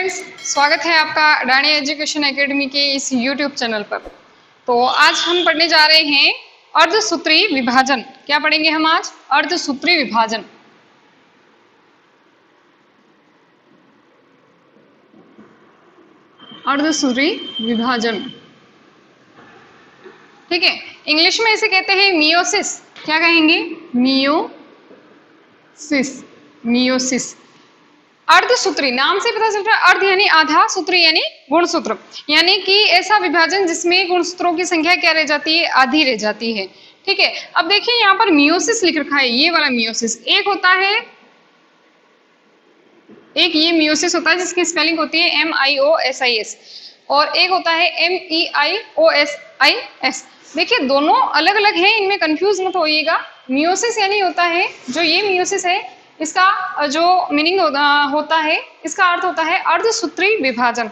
Friends, स्वागत है आपका अडानी एजुकेशन एकेडमी के इस यूट्यूब चैनल पर। तो आज हम पढ़ने जा रहे हैं अर्धसूत्री विभाजन। क्या पढ़ेंगे हम आज? अर्धसूत्री विभाजन। अर्धसूत्री विभाजन, ठीक है। इंग्लिश में इसे कहते हैं मियोसिस। क्या कहेंगे? मियोसिस। मियोसिस। अर्धसूत्री नाम से पता चल रहा है, अर्ध यानी आधा, सूत्री यानी गुणसूत्र, यानी कि ऐसा विभाजन जिसमें गुणसूत्रों की संख्या क्या रह जाती है? आधी रह जाती है, ठीक है। अब देखिए यहाँ पर मियोसिस लिख रखा है, ये वाला मियोसिस। एक होता है, एक ये मियोसिस होता है जिसकी स्पेलिंग होती है MIOSIS, और एक होता है MEIOSIS। देखिए दोनों अलग अलग हैं, इनमें कंफ्यूज मत होइएगा। मियोसिस यानी होता है, जो ये मियोसिस है इसका जो मीनिंग होता है, इसका अर्थ होता है अर्धसूत्री विभाजन।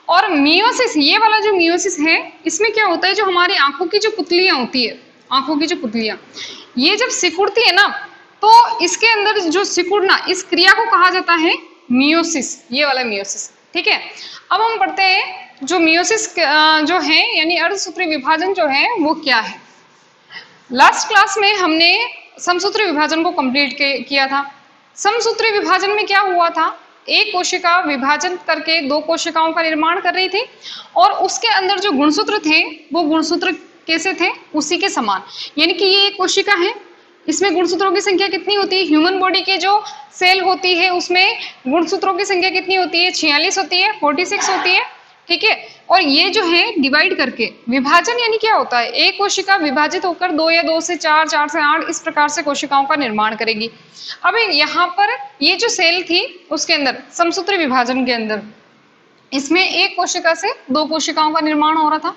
और मियोसिस, ये वाला जो मियोसिस है, इसमें क्या होता है, जो हमारी आंखों की जो पुतलियां होती है, आंखों की जो पुतलियां, ये जब सिकुड़ती है ना, तो इसके अंदर जो सिकुड़ना, इस क्रिया को कहा जाता है मियोसिस, ये वाला मियोसिस, ठीक है। अब हम पढ़ते हैं जो मियोसिस जो है यानी अर्धसूत्री विभाजन जो है वो क्या है। लास्ट क्लास में हमने समसूत्री विभाजन को कंप्लीट किया था। समसूत्री विभाजन में क्या हुआ था? एक कोशिका विभाजन करके दो कोशिकाओं का निर्माण कर रही थी, और उसके अंदर जो गुणसूत्र थे वो गुणसूत्र कैसे थे? उसी के समान। यानी कि ये एक कोशिका है, इसमें गुणसूत्रों की संख्या कितनी होती है? ह्यूमन बॉडी के जो सेल होती है उसमें गुणसूत्रों की संख्या कितनी होती है? 46 होती है, 46 होती है, ठीक है। और ये जो है डिवाइड करके, विभाजन यानी क्या होता है? एक कोशिका विभाजित होकर 2 या 2 से 4, 4 से 8 इस प्रकार से कोशिकाओं का निर्माण करेगी। अब यहाँ पर ये जो सेल थी उसके अंदर, समसूत्री विभाजन के अंदर, इसमें एक कोशिका से दो कोशिकाओं का निर्माण हो रहा था,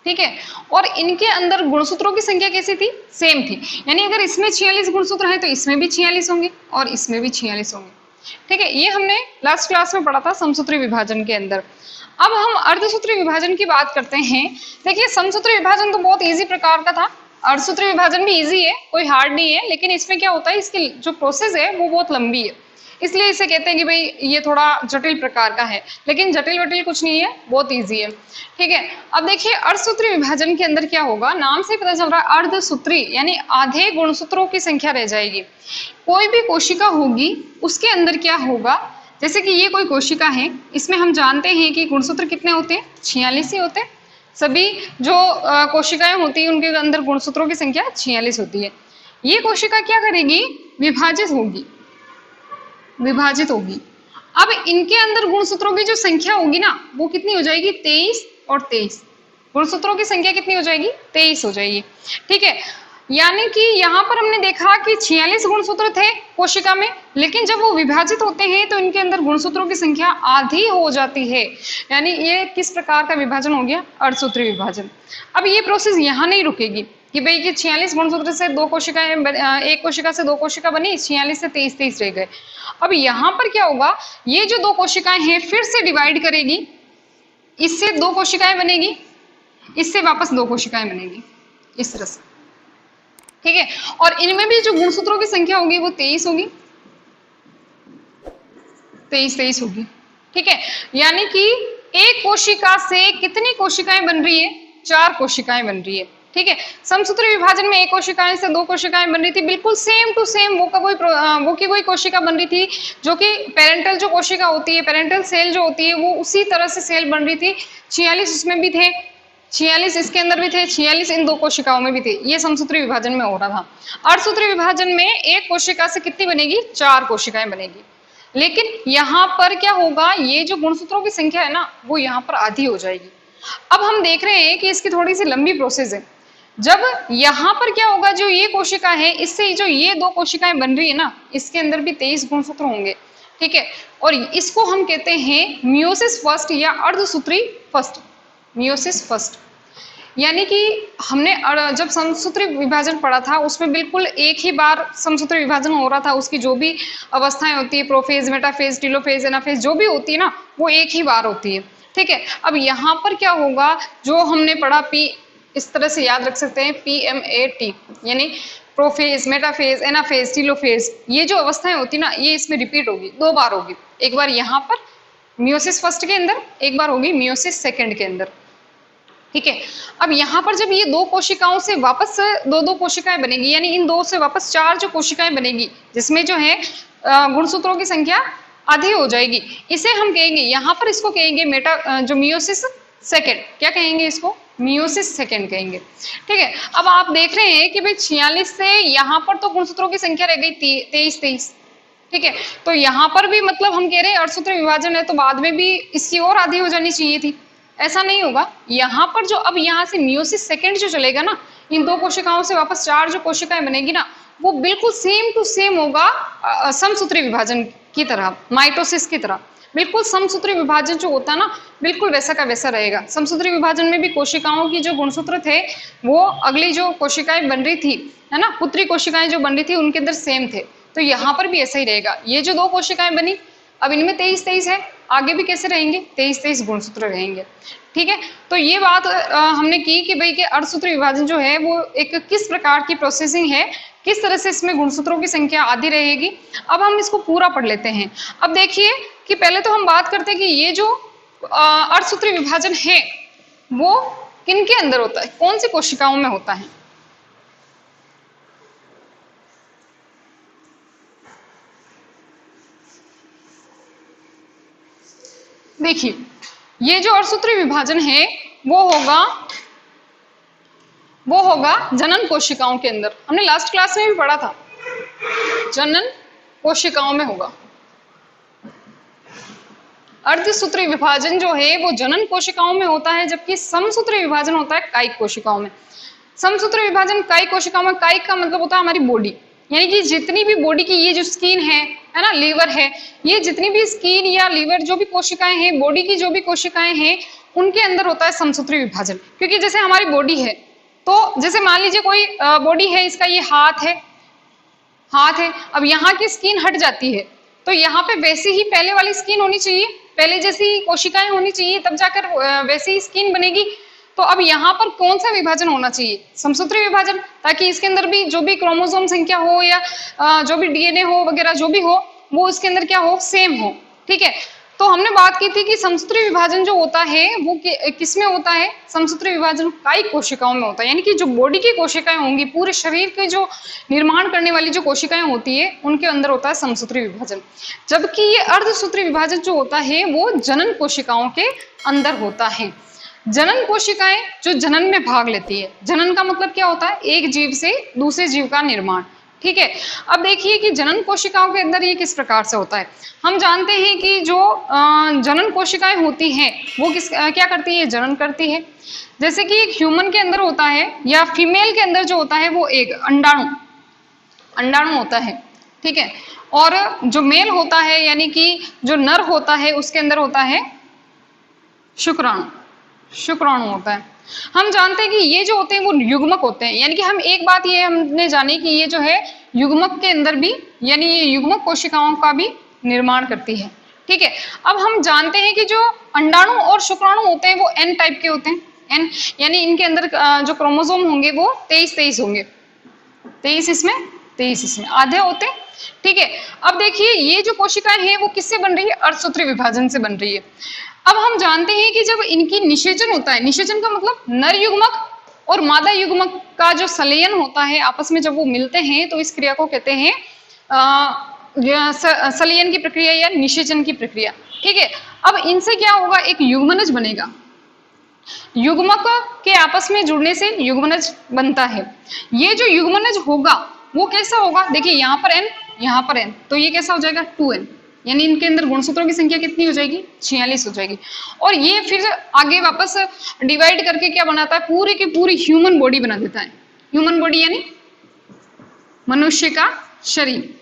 ठीक है। और इनके अंदर गुणसूत्रों की संख्या कैसी थी? सेम थी। यानी अगर इसमें 46 गुणसूत्र है तो इसमें भी 46 होंगे और इसमें भी 46 होंगे, ठीक है। ये हमने लास्ट क्लास में पढ़ा था समसूत्री विभाजन के अंदर। अब हम अर्धसूत्री विभाजन की बात करते हैं। देखिए समसूत्री विभाजन तो बहुत इजी प्रकार का था, अर्धसूत्री विभाजन भी इजी है, कोई हार्ड नहीं है, लेकिन इसमें क्या होता है, इसकी जो प्रोसेस है वो बहुत लंबी है, इसलिए इसे कहते हैं कि भाई ये थोड़ा जटिल प्रकार का है, लेकिन जटिल वटिल कुछ नहीं है, बहुत इजी है, ठीक है। अब देखिए अर्धसूत्री विभाजन के अंदर क्या होगा, नाम से पता चल रहा है अर्धसूत्री यानी आधे गुणसूत्रों की संख्या रह जाएगी। कोई भी कोशिका होगी उसके अंदर क्या होगा, जैसे कि ये कोई कोशिका है, इसमें हम जानते हैं कि गुणसूत्र कितने होते हैं? 46 ही होते हैं। सभी जो कोशिकाएं होती हैं उनके अंदर गुणसूत्रों की संख्या 46 होती है। ये कोशिका क्या करेगी? विभाजित होगी, विभाजित होगी। अब इनके अंदर गुणसूत्रों की जो संख्या होगी ना, वो कितनी हो जाएगी? 23 और 23। गुणसूत्रों की संख्या कितनी हो जाएगी? 23 हो जाएगी, ठीक है। यानी कि यहाँ पर हमने देखा कि 46 गुणसूत्र थे कोशिका में, लेकिन जब वो विभाजित होते हैं तो इनके अंदर गुणसूत्रों की संख्या आधी हो जाती है। यानी ये किस प्रकार का विभाजन हो गया? अर्धसूत्री विभाजन। अब ये प्रोसेस यहाँ नहीं रुकेगी कि भाई कि 46 गुणसूत्र से दो कोशिकाएं, एक कोशिका से दो कोशिका बनी, 46 से 23 23 रह गए। अब यहाँ पर क्या होगा, ये जो दो कोशिकाएं हैं फिर से डिवाइड करेगी, इससे दो कोशिकाएं बनेगी, इससे वापस दो कोशिकाएं बनेगी, इस तरह से, ठीक है। और इनमें भी जो गुणसूत्रों की संख्या होगी वो 23 होगी, 23 होगी, ठीक है। यानी कि एक कोशिका से कितनी कोशिकाएं बन रही है? 4 कोशिकाएं बन रही है, ठीक है। समसूत्री विभाजन में एक कोशिकाएं से दो कोशिकाएं बन रही थी, बिल्कुल सेम टू सेम वो की वही कोशिका बन रही थी, जो कि पेरेंटल जो कोशिका होती है, पेरेंटल सेल जो होती है, वो उसी तरह से सेल बन रही थी। 46 उसमें भी थे, 46 इसके अंदर भी थे, 46 इन दो कोशिकाओं में भी थे। ये समसूत्री विभाजन में हो रहा था। अर्धसूत्री विभाजन में एक कोशिका से कितनी बनेगी? 4 कोशिकाएं बनेगी। लेकिन यहाँ पर क्या होगा, ये जो गुणसूत्रों की संख्या है ना, वो यहाँ पर आधी हो जाएगी। अब हम देख रहे हैं कि इसकी थोड़ी सी लंबी प्रोसेस है। जब यहाँ पर क्या होगा, जो ये कोशिका है, इससे जो ये दो कोशिकाएं बन रही है ना, इसके अंदर भी 23 गुणसूत्र होंगे, ठीक है। और इसको हम कहते हैं मियोसिस फर्स्ट या अर्धसूत्री फर्स्ट, मियोसिस फर्स्ट। यानी कि हमने जब समसूत्री विभाजन पढ़ा था उसमें बिल्कुल एक ही बार समसूत्री विभाजन हो रहा था, उसकी जो भी अवस्थाएं होती है, प्रोफेज, मेटाफेज, टीलोफेज, एनाफेज, जो भी होती है ना, वो एक ही बार होती है, ठीक है। अब यहाँ पर क्या होगा, जो हमने पढ़ा पी, इस तरह से याद रख सकते हैं, PMAT, यानी प्रोफेज, मेटाफेज, एनाफेज, टीलोफेज, ये जो अवस्थाएं होती ना, ये इसमें रिपीट होगी, 2 बार होगी। एक बार यहाँ पर मियोसिस फर्स्ट के अंदर, एक बार होगी मियोसिस सेकंड के अंदर। ठीक है, अब यहाँ पर जब ये दो कोशिकाओं से वापस दो दो कोशिकाएं बनेगी, यानी इन दो से वापस चार जो कोशिकाएं बनेगी, जिसमें जो है गुणसूत्रों की संख्या आधी हो जाएगी, इसे हम कहेंगे, यहाँ पर इसको कहेंगे जो मियोसिस सेकेंड। क्या कहेंगे इसको? मियोसिस सेकेंड कहेंगे। ठीक है, अब आप देख रहे हैं कि भाई 46 से यहाँ पर तो गुणसूत्रों की संख्या रह गई 23। ठीक है, तो यहाँ पर भी मतलब हम कह रहे हैं अर्धसूत्री विभाजन है, तो बाद में भी इसकी और आधी हो जानी चाहिए थी। ऐसा नहीं होगा। यहाँ पर जो अब यहाँ से मियोसिस सेकेंड जो चलेगा ना, इन दो कोशिकाओं से वापस चार जो कोशिकाएं बनेगी ना, वो बिल्कुल सेम टू सेम होगा समसूत्री विभाजन की तरह, माइटोसिस की तरह। बिल्कुल समसूत्री विभाजन जो होता है ना, बिल्कुल वैसा का वैसा रहेगा। समसूत्री विभाजन में भी कोशिकाओं की जो गुणसूत्र थे वो अगली जो कोशिकाएं बन रही थी, है ना, पुत्री कोशिकाएं जो बन रही थी उनके अंदर सेम थे। तो यहाँ पर भी ऐसा ही रहेगा। ये जो दो कोशिकाएं बनी, अब इनमें 23 है, आगे भी कैसे रहेंगे? 23 गुणसूत्र रहेंगे। ठीक है, तो ये बात हमने की कि भाई कि अर्धसूत्री विभाजन जो है वो एक किस प्रकार की प्रोसेसिंग है, किस तरह से इसमें गुणसूत्रों की संख्या आधी रहेगी। अब हम इसको पूरा पढ़ लेते हैं। अब देखिए कि पहले तो हम बात करते हैं कि ये जो अर्धसूत्री विभाजन है वो किनके अंदर होता है, कौन सी कोशिकाओं में होता है। देखिए, ये जो अर्धसूत्री विभाजन है वो होगा जनन कोशिकाओं के अंदर। हमने लास्ट क्लास में भी पढ़ा था, जनन कोशिकाओं में होगा। अर्धसूत्री विभाजन जो है वो जनन कोशिकाओं में होता है, जबकि समसूत्री विभाजन होता है कायिक कोशिकाओं में। समसूत्री विभाजन कायिक कोशिकाओं में, कायिक का मतलब होता है हमारी बॉडी, यानी कि जितनी भी बॉडी की ये जो स्किन है ना, लीवर है, ये जितनी भी स्किन या लीवर जो भी कोशिकाएं हैं, बॉडी की जो भी कोशिकाएं हैं, उनके अंदर होता है समसूत्री विभाजन। क्योंकि जैसे हमारी बॉडी है, तो जैसे मान लीजिए कोई बॉडी है, इसका ये हाथ है, अब यहाँ की स्किन हट जाती है, तो यहाँ पे वैसी ही पहले वाली स्किन होनी चाहिए, पहले जैसी कोशिकाएं होनी चाहिए, तब जाकर वैसी ही स्किन बनेगी। तो अब यहाँ पर कौन सा विभाजन होना चाहिए? समसूत्री विभाजन, ताकि इसके अंदर भी जो भी क्रोमोसोम संख्या हो या जो भी डीएनए हो वगैरह जो भी हो, वो उसके अंदर क्या हो? सेम हो। ठीक है, तो हमने बात की थी कि समसूत्री विभाजन जो होता है वो किस में होता है? समसूत्री विभाजन कायिक कोशिकाओं में होता है, यानी कि जो बॉडी की कोशिकाएं होंगी, पूरे शरीर के जो निर्माण करने वाली जो कोशिकाएं होती है, उनके अंदर होता है समसूत्री विभाजन। जबकि ये अर्धसूत्री विभाजन जो होता है वो जनन कोशिकाओं के अंदर होता है। जनन कोशिकाएं जो जनन में भाग लेती है, जनन का मतलब क्या होता है? एक जीव से दूसरे जीव का निर्माण। ठीक है, अब देखिए कि जनन कोशिकाओं के अंदर ये किस प्रकार से होता है। हम जानते हैं कि जो जनन कोशिकाएं होती हैं वो क्या करती है? जनन करती है। जैसे कि एक ह्यूमन के अंदर होता है या फीमेल के अंदर जो होता है वो एक अंडाणु होता है। ठीक है, और जो मेल होता है यानी कि जो नर होता है उसके अंदर होता है शुक्राणु होता है। हम जानते हैं कि ये जो होते हैं वो युग्मक होते हैं, यानी कि हम एक बात ये हमने जानी कि ये जो है युग्मक के अंदर भी, यानी ये युग्मक कोशिकाओं का भी निर्माण करती है। ठीक है, अब हम जानते हैं कि जो अंडाणु और शुक्राणु होते हैं वो एन टाइप के होते हैं। एन यानी इनके अंदर जो क्रोमोसोम होंगे वो 23 होंगे, 23 इसमें आधे होते हैं। ठीक है, अब देखिए ये जो कोशिकाएं हैं वो किससे बन रही है? अर्धसूत्री विभाजन से बन रही है। अब हम जानते हैं कि जब इनकी निषेचन होता है, निषेचन का मतलब नर युग्मक और मादा युग्मक का जो संलयन होता है, आपस में जब वो मिलते हैं तो इस क्रिया को कहते हैं संलयन की प्रक्रिया या निषेचन की प्रक्रिया। ठीक है, अब इनसे क्या होगा? एक युग्मनज बनेगा। युग्मक के आपस में जुड़ने से युग्मनज बनता है। ये जो युग्मनज होगा वो कैसा होगा? देखिए यहाँ पर n, यहाँ पर n, तो ये कैसा हो जाएगा? 2n, यानी इनके अंदर गुणसूत्रों की संख्या कितनी हो जाएगी? 46 हो जाएगी। और ये फिर आगे वापस डिवाइड करके क्या बनाता है? पूरी की पूरी ह्यूमन बॉडी बना देता है। ह्यूमन बॉडी यानी मनुष्य का शरीर।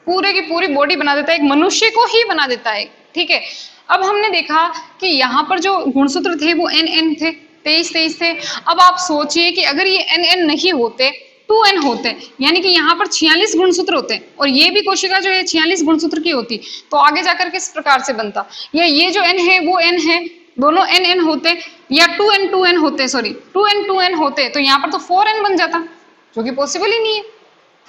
पूरे की पूरी बॉडी बना देता है, एक मनुष्य को ही बना देता है। ठीक है, अब हमने देखा कि यहाँ पर जो गुणसूत्र थे वो n थे, 23 थे। अब आप सोचिए कि अगर ये n नहीं होते, 2n होते, यानी कि यहाँ पर 46 गुणसूत्र होते और ये भी कोशिका जो है 46 गुणसूत्र की होती, तो आगे जाकर किस प्रकार से बनता? या ये जो n है वो n है, दोनों n होते, या 2n होते, सॉरी 2n होते, तो यहाँ पर तो 4n बन जाता, जो कि पॉसिबल ही नहीं है।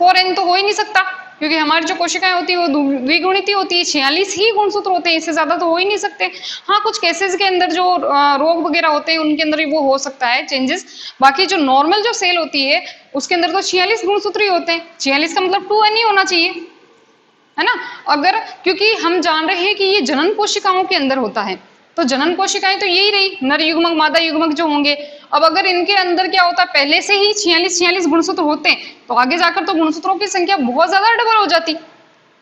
4n तो हो ही नहीं सकता। क्योंकि हमारी जो कोशिकाएं होती है वो द्विगुणित ही होती है, 46 ही गुणसूत्र होते हैं, इससे ज्यादा तो हो ही नहीं सकते। हाँ, कुछ केसेस के अंदर जो रोग वगैरह होते हैं उनके अंदर भी वो हो सकता है चेंजेस, बाकी जो नॉर्मल जो सेल होती है उसके अंदर तो 46 गुणसूत्र ही होते हैं। 46 का मतलब 2n ही होना चाहिए, है ना। अगर, क्योंकि हम जान रहे हैं कि ये जनन कोशिकाओं के अंदर होता है, तो जनन कोशिकाएं तो यही रही, नर युग्मक मादा युग्मक जो होंगे। अब अगर इनके अंदर क्या होता है, पहले से ही 46 गुणसूत्र होते हैं, तो आगे जाकर तो गुणसूत्रों की संख्या बहुत ज्यादा डबल हो जाती,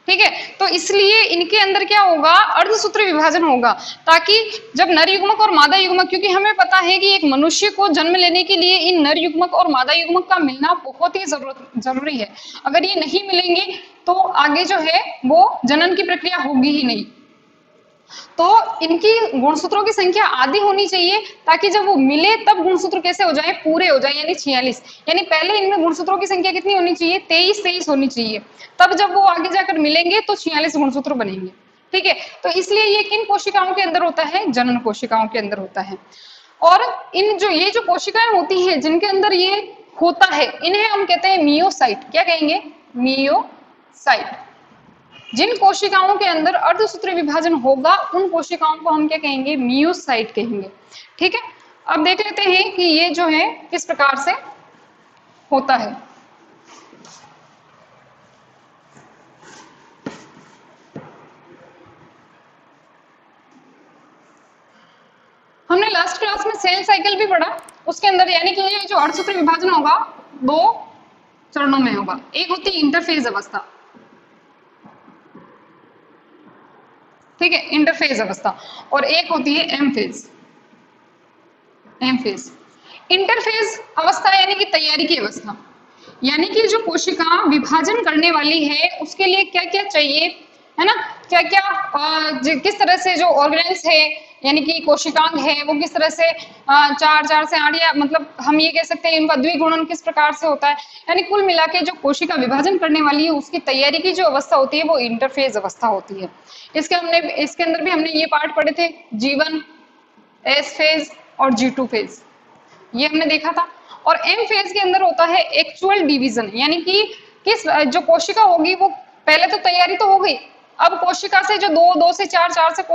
ठीक है। तो इसलिए इनके अंदर क्या होगा, अर्धसूत्री विभाजन होगा, ताकि जब नर युग्मक और मादा युग्मक, क्योंकि हमें पता है कि एक मनुष्य को जन्म लेने के लिए इन नर युग्मक और मादा युग्मक का मिलना बहुत ही जरूरी है। अगर ये नहीं मिलेंगे तो आगे जो है वो जनन की प्रक्रिया होगी ही नहीं। तो इनकी गुणसूत्रों की संख्या आधी होनी चाहिए, ताकि जब वो मिले तब गुणसूत्र कैसे हो जाए, पूरे हो जाए, यानी 46। यानी पहले इनमें गुणसूत्रों की संख्या कितनी होनी चाहिए, 23 होनी चाहिए, तब जब वो आगे जाकर मिलेंगे तो 46 गुणसूत्र बनेंगे, ठीक है। तो इसलिए ये किन कोशिकाओं के अंदर होता है, जनन कोशिकाओं के अंदर होता है। और इन जो ये जो कोशिकाएं होती हैं जिनके अंदर ये होता है, इन्हें हम कहते हैं मियोसाइट। क्या कहेंगे, मियोसाइट। जिन कोशिकाओं के अंदर अर्धसूत्री विभाजन होगा उन कोशिकाओं को हम क्या कहेंगे, मियोसाइट कहेंगे, ठीक है। अब देख लेते हैं कि ये जो है किस प्रकार से होता है। हमने लास्ट क्लास में सेल साइकिल भी पढ़ा, उसके अंदर यानी कि ये जो अर्धसूत्री विभाजन होगा 2 चरणों में होगा। एक होती है इंटरफेज अवस्था, ठीक है, इंटरफेज अवस्था, और एक होती है M phase. M phase, interphase अवस्था यानी कि तैयारी की अवस्था, यानी कि जो कोशिका विभाजन करने वाली है उसके लिए क्या क्या चाहिए, है ना, क्या क्या किस तरह से जो ऑर्गेनेल्स है यानी कि कोशिकांग है वो किस तरह से 4 से 8, या मतलब हम ये कह सकते हैं इनका द्विगुणन किस प्रकार से होता है, यानी कुल मिला के जो कोशिका विभाजन करने वाली है उसकी तैयारी की जो अवस्था होती है वो इंटरफेज अवस्था होती है। इसके अंदर भी हमने ये पार्ट पढ़े थे, G1, S फेज और G2 फेज, ये हमने देखा था। और एम फेज के अंदर होता है एक्चुअल डिवीजन, यानी कि किस जो कोशिका होगी वो पहले तो तैयारी तो हो गई, अब कोशिका से जो 2 से 4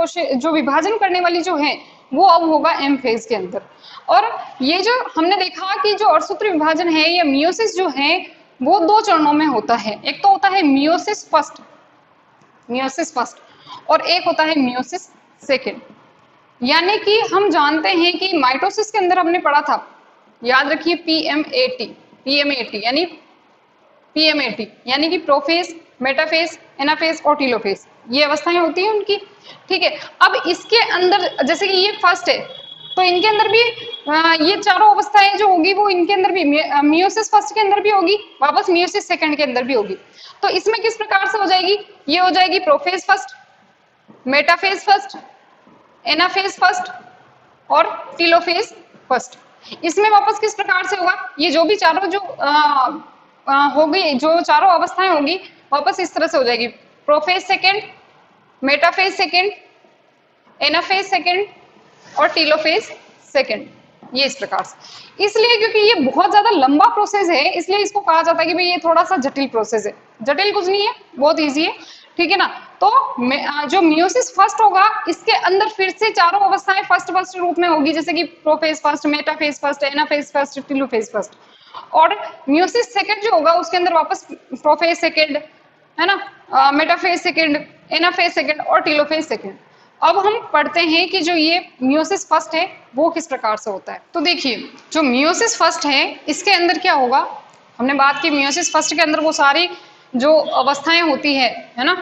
से जो विभाजन करने वाली जो है वो अब होगा एम फेज के अंदर। और ये जो हमने देखा कि जो अर्धसूत्री विभाजन है या मियोसिस जो है वो 2 चरणों में होता है। एक तो होता है मियोसिस फर्स्ट, और एक होता है मियोसिस सेकेंड। यानी कि हम जानते हैं कि माइटोसिस के अंदर हमने पढ़ा था, याद रखिए, पीएमएटी यानी कि प्रोफेज, मेटाफेज, एनाफेज और टीलोफेज, ये अवस्थाएं होती हैं उनकी, ठीक है। अब इसके अंदर जैसे कि ये फर्स्ट है तो इनके अंदर भी ये चारों अवस्थाएं जो होगी वो इनके अंदर भी मियोसिस फर्स्ट के अंदर भी होगी, वापस मियोसिस सेकंड के अंदर भी होगी। तो इसमें किस प्रकार से हो जाएगी, ये हो जाएगी prophase first, metaphase first, anaphase first और टीलोफेज फर्स्ट। इसमें वापस किस प्रकार से होगा, ये जो भी चारों जो होगी, जो चारों अवस्थाएं होगी वापस इस तरह से हो जाएगी, prophase second, metaphase second, anaphase second और टीलोफेज सेकेंड, ये इस प्रकार से। इसलिए क्योंकि ये बहुत ज्यादा लंबा प्रोसेस है इसलिए इसको कहा जाता है कि भाई ये थोड़ा सा जटिल प्रोसेस है। जटिल कुछ नहीं है, बहुत इजी है, ठीक है ना। तो जो मियोसिस फर्स्ट होगा इसके अंदर फिर से चारों अवस्थाएं फर्स्ट रूप में होगी, जैसे कि prophase first, metaphase first, anaphase first, telophase first. और मियोसिस सेकंड जो होगा उसके अंदर वापस प्रोफेज सेकंड, है ना, मेटाफेज सेकंड, एनाफेज सेकंड और टीलोफेज सेकंड। अब हम पढ़ते हैं कि जो ये मियोसिस फर्स्ट है वो किस प्रकार से होता है। तो देखिए, जो मियोसिस फर्स्ट है इसके अंदर क्या होगा, हमने बात की मियोसिस फर्स्ट के अंदर वो सारी जो अवस्थाएं होती है ना,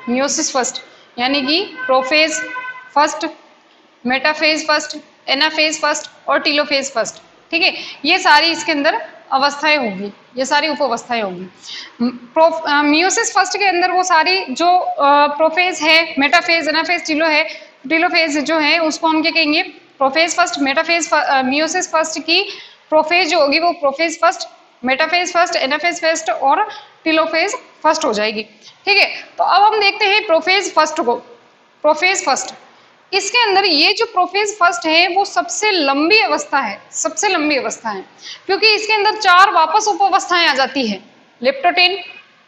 मियोसिस फर्स्ट यानी कि prophase first, metaphase first, anaphase first और टीलोफेज फर्स्ट, ठीक है। ये सारी इसके अंदर अवस्थाएं होगी, ये सारी उप अवस्थाएं होगी। मियोसिस फर्स्ट के अंदर वो सारी जो प्रोफेज है, मेटाफेज, एनाफेज, टीलोफेज जो है उसको हम क्या कहेंगे, prophase first, metaphase, meiosis first की प्रोफेज जो होगी वो prophase first, metaphase first, anaphase first और टीलोफेज फर्स्ट हो जाएगी, ठीक है। तो अब हम देखते हैं प्रोफेज फर्स्ट को। प्रोफेज फर्स्ट, इसके अंदर ये जो प्रोफेज फर्स्ट है वो सबसे लंबी अवस्था है, सबसे लंबी अवस्था है, क्योंकि इसके अंदर 4 वापस उप अवस्थाएं आ जाती है, लेप्टोटेन,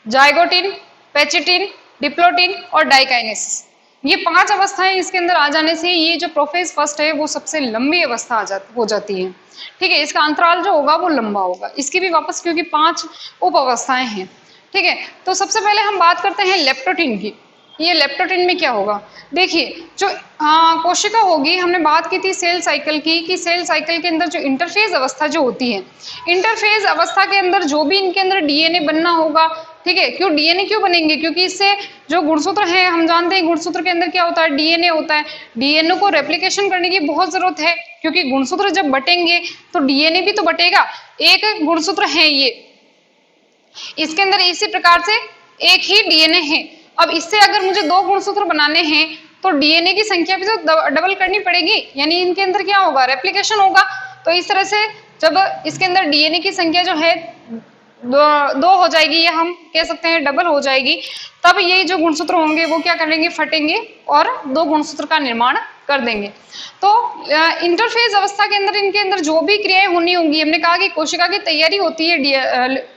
जाइगोटिन, पेचिटिन, डिप्लोटिन और डाइकाइनेसिस। ये 5 अवस्थाएं इसके अंदर आ जाने से ये जो प्रोफेज फर्स्ट है वो सबसे लंबी अवस्था हो जाती है। ठीक है, इसका अंतराल जो होगा वो लंबा होगा, इसकी भी वापस क्योंकि 5 उप अवस्थाएं हैं। ठीक है, तो सबसे पहले हम बात करते हैं लेप्टोटिन की। ये लेप्टोटिन में क्या होगा, देखिए जो कोशिका होगी, हमने बात की थी सेल साइकिल की, कि सेल साइकिल के अंदर जो इंटरफेज अवस्था जो होती है, इंटरफेज अवस्था के अंदर जो भी इनके अंदर डीएनए बनना होगा। ठीक है, क्यों डीएनए क्यों बनेंगे, क्योंकि इससे जो गुणसूत्र है, हम जानते हैं गुणसूत्र के अंदर क्या होता है, डीएनए होता है। डीएनए को रेप्लिकेशन करने की बहुत जरूरत है, क्योंकि गुणसूत्र जब बटेंगे तो डीएनए भी तो बटेगा। एक गुणसूत्र है ये, इसके अंदर इसी प्रकार से एक ही डीएनए है। अब इससे अगर मुझे 2 गुणसूत्र बनाने हैं तो डीएनए की संख्या भी तो डबल करनी पड़ेगी, यानी इनके अंदर क्या होगा, रेप्लिकेशन होगा। तो इस तरह से जब इसके अंदर डीएनए की संख्या जो है दो हो जाएगी, या हम कह सकते हैं डबल हो जाएगी, तब ये जो गुणसूत्र होंगे वो क्या करेंगे, फटेंगे और 2 गुणसूत्र का निर्माण कर देंगे। तो इंटरफेज अवस्था के अंदर इनके अंदर जो भी क्रियाएं होनी होंगी, हमने कहा कि कोशिका की तैयारी होती है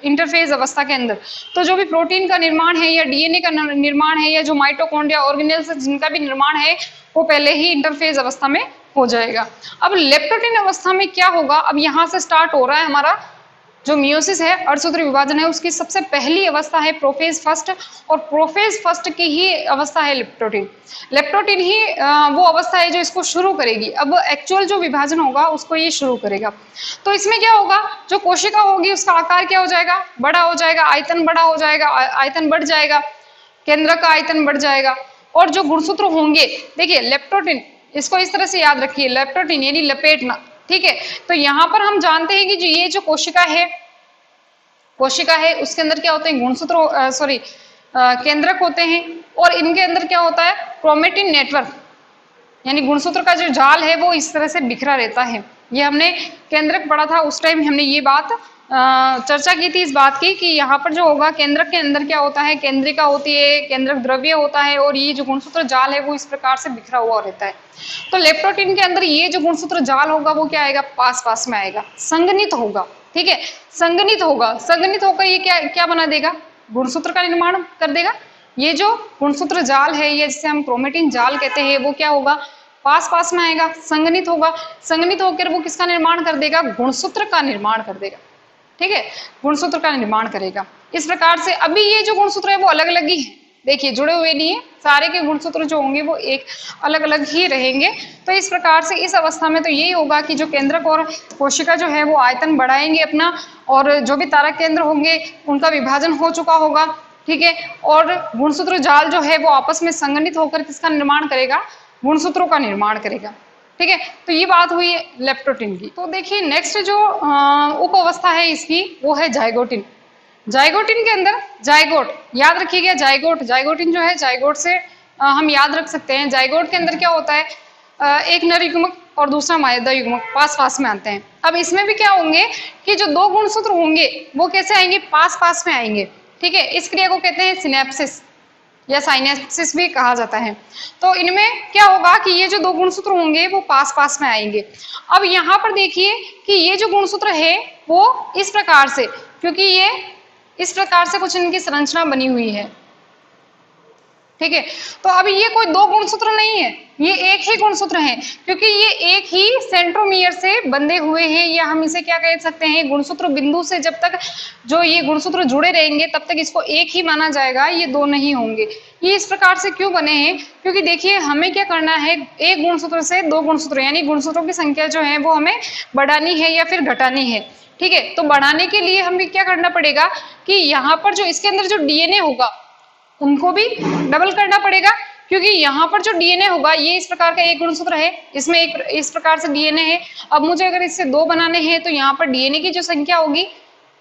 इंटरफेज अवस्था के अंदर, तो जो भी प्रोटीन का निर्माण है या डीएनए का निर्माण है या जो माइटोकॉन्ड्रिया ऑर्गेनेल्स जिनका भी निर्माण है वो पहले ही इंटरफेज अवस्था में हो जाएगा। अब लेप्टोटिन अवस्था में क्या होगा, अब यहाँ से स्टार्ट हो रहा है हमारा जो मियोसिस है, अर्धसूत्री विभाजन है, उसकी सबसे पहली अवस्था है प्रोफेज फर्स्ट, और प्रोफेज फर्स्ट की ही अवस्था है लेप्टोटिन। लेप्टोटिन ही वो अवस्था है जो इसको शुरू करेगी। अब एक्चुअल जो विभाजन होगा उसको ये शुरू करेगा। तो इसमें क्या होगा, जो कोशिका होगी उसका आकार क्या हो जाएगा, बड़ा हो जाएगा, आयतन बड़ा हो जाएगा, आयतन बढ़ जाएगा, केंद्र का आयतन बढ़ जाएगा। और जो गुणसूत्र होंगे, देखिए लेप्टोटिन, इसको इस तरह से याद रखिए, लेप्टोटिन यानी लपेटना। ठीक है, तो यहाँ पर हम जानते हैं कि जो ये जो कोशिका है उसके अंदर क्या होते हैं, गुणसूत्र केंद्रक होते हैं, और इनके अंदर क्या होता है, क्रोमेटिन नेटवर्क, यानी गुणसूत्र का जो जाल है वो इस तरह से बिखरा रहता है। ये हमने केंद्रक पढ़ा था, उस टाइम हमने ये बात चर्चा की थी इस बात की कि यहाँ पर जो होगा केंद्रक के अंदर क्या होता है, केंद्रिका होती है, केंद्रक द्रव्य होता है, और ये जो गुणसूत्र जाल है वो इस प्रकार से बिखरा हुआ रहता है। तो लेप्टोटिन के अंदर ये जो गुणसूत्र जाल होगा वो क्या आएगा, पास पास में आएगा, संघनित होगा। ठीक है, संघनित होगा, संघनित होकर ये क्या क्या बना देगा, गुणसूत्र का निर्माण कर देगा। ये जो गुणसूत्र जाल है, ये जिसे हम क्रोमेटिन जाल कहते हैं, वो क्या होगा, पास पास में आएगा, संघनित होगा, संघनित होकर वो किसका निर्माण कर देगा, गुणसूत्र का निर्माण कर देगा। ठीक है, गुणसूत्र का निर्माण करेगा। इस प्रकार से अभी ये जो गुणसूत्र है वो अलग अलग ही है, देखिए जुड़े हुए नहीं है, सारे के गुणसूत्र जो होंगे वो एक अलग अलग ही रहेंगे। तो इस प्रकार से इस अवस्था में तो यही होगा कि जो केंद्रक और कोशिका जो है वो आयतन बढ़ाएंगे अपना, और जो भी तारक केंद्र होंगे उनका विभाजन हो चुका होगा। ठीक है, और गुणसूत्र जाल जो है वो आपस में संघनित होकर किसका निर्माण करेगा, गुणसूत्रों का निर्माण करेगा। ठीक है, तो ये बात हुई लेप्टोटिन की। तो देखिए नेक्स्ट जो उप अवस्था है इसकी वो है जाइगोटिन। जाइगोटिन के अंदर जाइगोट, याद रखिएगा जाइगोट, जाइगोटिन जो है जाइगोट से हम याद रख सकते हैं। जाइगोट के अंदर क्या होता है, एक नर युग्मक और दूसरा मादा युग्मक पास पास में आते हैं। अब इसमें भी क्या होंगे कि जो 2 गुणसूत्र होंगे वो कैसे आएंगे, पास पास में आएंगे। ठीक है, इस क्रिया को कहते हैं सिनेप्सिस या साइनेप्सिस भी कहा जाता है। तो इनमें क्या होगा कि ये जो 2 गुणसूत्र होंगे वो पास पास में आएंगे। अब यहाँ पर देखिए कि ये जो गुणसूत्र है वो इस प्रकार से, क्योंकि ये इस प्रकार से कुछ इनकी संरचना बनी हुई है। ठीक है, तो अभी ये कोई 2 गुणसूत्र नहीं है, ये एक ही गुणसूत्र है, क्योंकि ये एक ही सेंट्रोमियर से बंधे हुए हैं, या हम इसे क्या कह सकते हैं, गुणसूत्र बिंदु से जब तक जो ये गुणसूत्र जुड़े रहेंगे तब तक इसको एक ही माना जाएगा, ये 2 नहीं होंगे। ये इस प्रकार से क्यों बने हैं, क्योंकि देखिए हमें क्या करना है, एक गुणसूत्र से 2 गुणसूत्र यानी गुणसूत्रों की संख्या जो है वो हमें बढ़ानी है या फिर घटानी है। ठीक है, तो बढ़ाने के लिए हमें क्या करना पड़ेगा कि यहाँ पर जो इसके अंदर जो डीएनए होगा उनको भी डबल करना पड़ेगा, क्योंकि यहाँ पर जो डीएनए होगा ये इस प्रकार का एक गुणसूत्र है, इसमें एक इस प्रकार से डीएनए है। अब मुझे अगर इससे 2 बनाने हैं तो यहाँ पर डीएनए की जो संख्या होगी,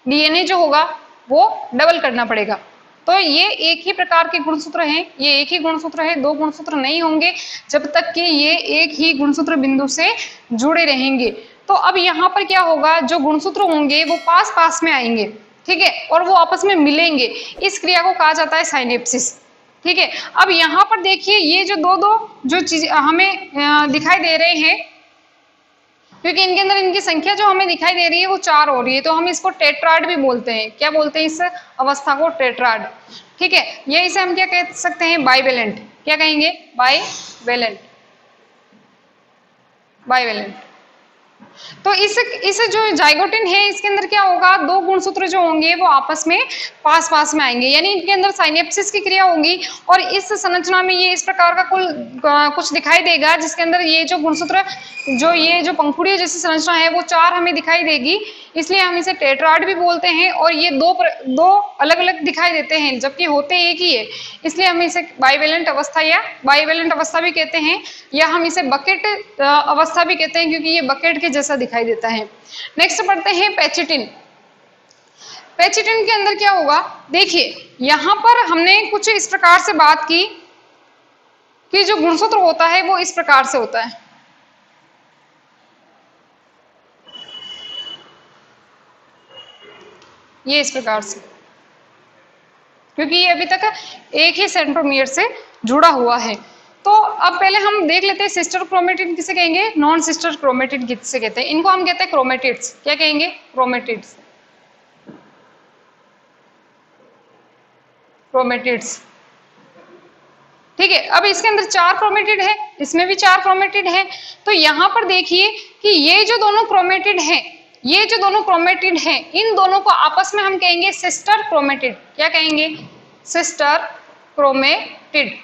डीएनए जो होगा वो डबल करना पड़ेगा। तो ये एक ही प्रकार के गुणसूत्र हैं, ये एक ही गुणसूत्र है, 2 गुणसूत्र नहीं होंगे जब तक कि ये एक ही गुणसूत्र बिंदु से जुड़े रहेंगे। तो अब यहाँ पर क्या होगा, जो गुणसूत्र होंगे वो पास पास में आएंगे। ठीक है, और वो आपस में मिलेंगे, इस क्रिया को कहा जाता है साइनेप्सिस। ठीक है, अब यहाँ पर देखिए ये जो दो जो चीज हमें दिखाई दे रहे हैं, क्योंकि इनके अंदर इनकी संख्या जो हमें दिखाई दे रही है वो 4 हो रही है, तो हम इसको टेट्राड भी बोलते हैं। क्या बोलते हैं इस अवस्था को? टेट्राड। ठीक है, ये इसे हम क्या कह सकते हैं? बाइवेलेंट। क्या कहेंगे? बाइवेलेंट। बाइवेलेंट। तो इस जो जाइगोटिन है इसके अंदर क्या होगा? दो गुणसूत्र जो होंगे वो आपस में पास पास में आएंगे, यानी इनके अंदर साइनेप्सिस की क्रिया होगी और इस संरचना में ये इस प्रकार का कुछ दिखाई देगा, जिसके अंदर ये जो गुणसूत्र जो ये जो पंखुड़ी जैसी संरचना है वो 4 हमें दिखाई देगी, इसलिए हम इसे टेट्राड भी बोलते हैं। और ये दो अलग अलग दिखाई देते हैं जबकि होते एक ही है, इसलिए हम इसे बाइवेलेंट अवस्था या बाइवेलेंट अवस्था भी कहते हैं, या हम इसे बकेट अवस्था भी कहते हैं, क्योंकि ये बकेट के जैसा दिखाई देता है। नेक्स्ट पढ़ते हैं पेचिटिन। पेचिटिन के अंदर क्या होगा? देखिए यहां पर हमने कुछ इस प्रकार से बात की कि जो गुणसूत्र होता है वो इस प्रकार से होता है, ये इस प्रकार से, क्योंकि ये अभी तक एक ही सेंट्रोमियर से जुड़ा हुआ है। तो अब पहले हम देख लेते हैं सिस्टर क्रोमेटिड किसे कहेंगे, नॉन सिस्टर क्रोमेटिड किसे कहते हैं। इनको हम कहते हैं क्रोमेटिड्स। क्या कहेंगे? क्रोमेटिड्स। क्रोमेटिड्स। ठीक है, अब इसके अंदर 4 क्रोमेटिड है, इसमें भी 4 क्रोमेटिड है। तो यहां पर देखिए कि ये जो दोनों क्रोमेटिड है, ये जो दोनों क्रोमेटिड हैं, इन दोनों को आपस में हम कहेंगे सिस्टर क्रोमेटिड। क्या कहेंगे? Sister chromatid.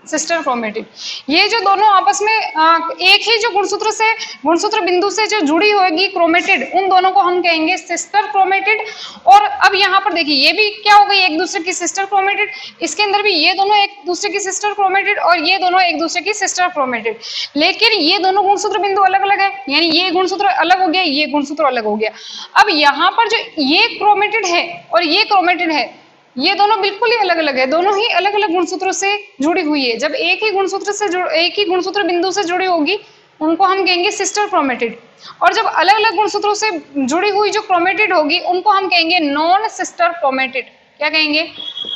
Sister chromatid. ये जो दोनों आपस में एक ही जो गुणसूत्र बिंदु से जो जुड़ी होगी क्रोमेटिड, उन दोनों को हम कहेंगे सिस्टर क्रोमेटिड। और अब यहाँ पर देखिए ये भी क्या हो गई? एक दूसरे की सिस्टर क्रोमेटिड। इसके अंदर भी ये दोनों एक दूसरे की सिस्टर क्रोमेटिड और ये दोनों एक दूसरे की सिस्टर क्रोमेटिड, लेकिन ये दोनों गुणसूत्र बिंदु अलग अलग है, यानी ये गुणसूत्र अलग हो गया, ये गुणसूत्र अलग हो गया। अब यहाँ पर जो ये क्रोमेटिड है और ये क्रोमेटिड है, ये दोनों बिल्कुल ही अलग अलग है, दोनों ही अलग अलग गुणसूत्रों से जुड़ी हुई है। जब एक ही गुणसूत्र बिंदु से जुड़ी होगी उनको हम कहेंगे सिस्टर क्रोमेटिड, और जब अलग अलग गुणसूत्रों से जुड़ी हुई जो क्रोमेटिड होगी उनको हम कहेंगे नॉन सिस्टर क्रोमेटिड। क्या कहेंगे?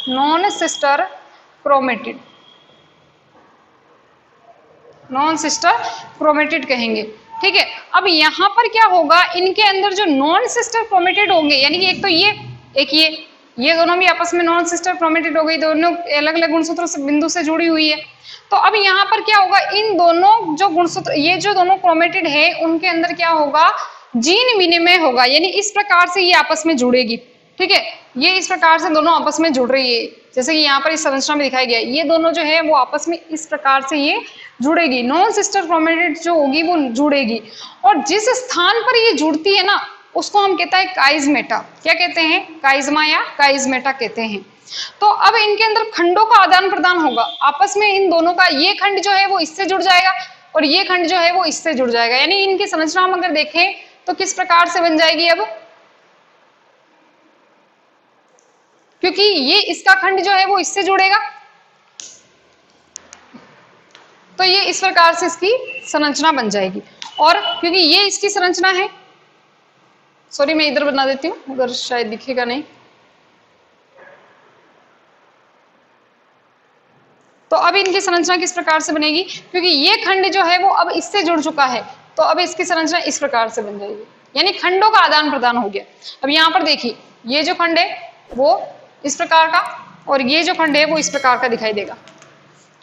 Non sister chromatid. Non sister chromatid कहेंगे। ठीक है, अब यहाँ पर क्या होगा? इनके अंदर जो नॉन सिस्टर क्रोमेटिड होंगे, यानी कि एक तो ये, एक ये दोनों भी आपस में नॉन सिस्टर क्रोमेटिड हो गई, दोनों अलग अलग गुणसूत्रों से बिंदु से जुड़ी हुई है। तो अब यहाँ पर क्या होगा? इन दोनों जो गुणसूत्र, ये जो दोनों क्रोमेटिड है उनके अंदर क्या होगा? जीन विनिमय होगा, यानी इस प्रकार से ये आपस में जुड़ेगी। ठीक है, ये इस प्रकार से दोनों आपस में जुड़ रही है, जैसे कि यहाँ पर इस संरचना में दिखाई गया है। ये दोनों जो है वो आपस में इस प्रकार से ये जुड़ेगी, नॉन सिस्टर क्रोमेटिड जो होगी वो जुड़ेगी। और जिस स्थान पर ये जुड़ती है ना उसको हम कहते हैं काइजमेटा। क्या कहते हैं? काइजमा या काइजमेटा कहते हैं। तो अब इनके अंदर खंडों का आदान प्रदान होगा आपस में, इन दोनों का। ये खंड जो है वो इससे जुड़ जाएगा और ये खंड जो है वो इससे जुड़ जाएगा, यानी इनकी संरचना हम अगर देखें तो किस प्रकार से बन जाएगी? अब क्योंकि ये इसका खंड जो है वो इससे जुड़ेगा, तो ये इस प्रकार से इसकी संरचना बन जाएगी। और क्योंकि ये इसकी संरचना है, सॉरी मैं इधर बना देती हूँ, उधर शायद दिखेगा नहीं। तो अब इनकी संरचना किस प्रकार से बनेगी? क्योंकि ये खंड जो है वो अब इससे जुड़ चुका है, तो अब इसकी संरचना इस प्रकार से बन जाएगी, यानी खंडों का आदान प्रदान हो गया। अब यहाँ पर देखिए ये जो खंड है वो इस प्रकार का और ये जो खंड है वो इस प्रकार का दिखाई देगा,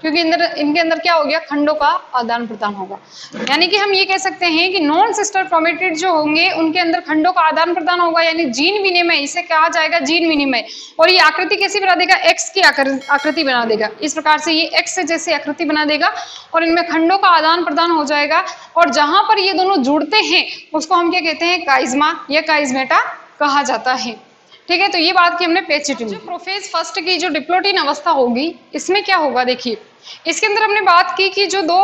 क्योंकि इनके अंदर क्या हो गया? खंडों का आदान प्रदान होगा। यानी कि हम ये कह सकते हैं कि नॉन सिस्टर क्रोमेटिड जो होंगे उनके अंदर खंडों का आदान प्रदान होगा, यानी जीन विनिमय, इसे कहा जाएगा जीन विनिमय। और ये आकृति कैसी बना देगा? एक्स की आकृति बना देगा। इस प्रकार से ये एक्स जैसी आकृति बना देगा और इनमें खंडों का आदान प्रदान हो जाएगा। और जहां पर ये दोनों जुड़ते हैं उसको हम क्या कहते हैं? काइजमा या काइजमेटा कहा जाता है। ठीक है, तो ये बात की हमने पेचिटिन। जो प्रोफेज फर्स्ट की जो डिप्लोटिन अवस्था होगी इसमें क्या होगा? देखिए इसके अंदर हमने बात की कि जो दो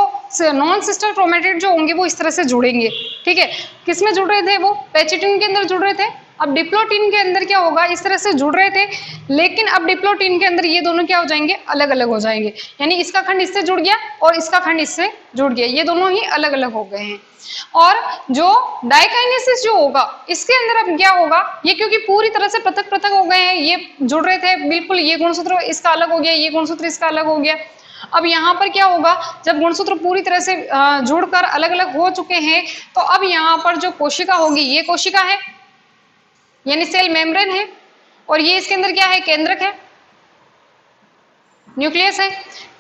नॉन सिस्टर क्रोमेटिड जो होंगे वो इस तरह से जुड़ेंगे। ठीक है, किसमें जुड़ रहे थे? वो पेचिटिन के अंदर जुड़ रहे थे। अब डिप्लोटिन के अंदर क्या होगा? इस तरह से जुड़ रहे थे, लेकिन अब डिप्लोटिन के अंदर ये दोनों क्या हो जाएंगे? अलग अलग हो जाएंगे, यानी इसका खंड इससे जुड़ गया और इसका खंड इससे जुड़ गया, ये दोनों ही अलग अलग हो गए हैं। और जो डाइकाइनेसिस जो होगा इसके अंदर अब क्या होगा? ये क्योंकि पूरी तरह से पृथक पृथक हो गए हैं, ये जुड़ रहे थे बिल्कुल, ये गुणसूत्र इसका अलग हो गया, ये गुणसूत्र इसका अलग हो गया, अब यहाँ पर क्या होगा, जब गुणसूत्र पूरी तरह से जुड़कर अलग अलग हो चुके हैं, तो अब यहाँ पर जो कोशिका होगी, ये कोशिका है यानी सेल मेम्ब्रेन है, और ये इसके अंदर क्या है, केंद्रक है, न्यूक्लियस है।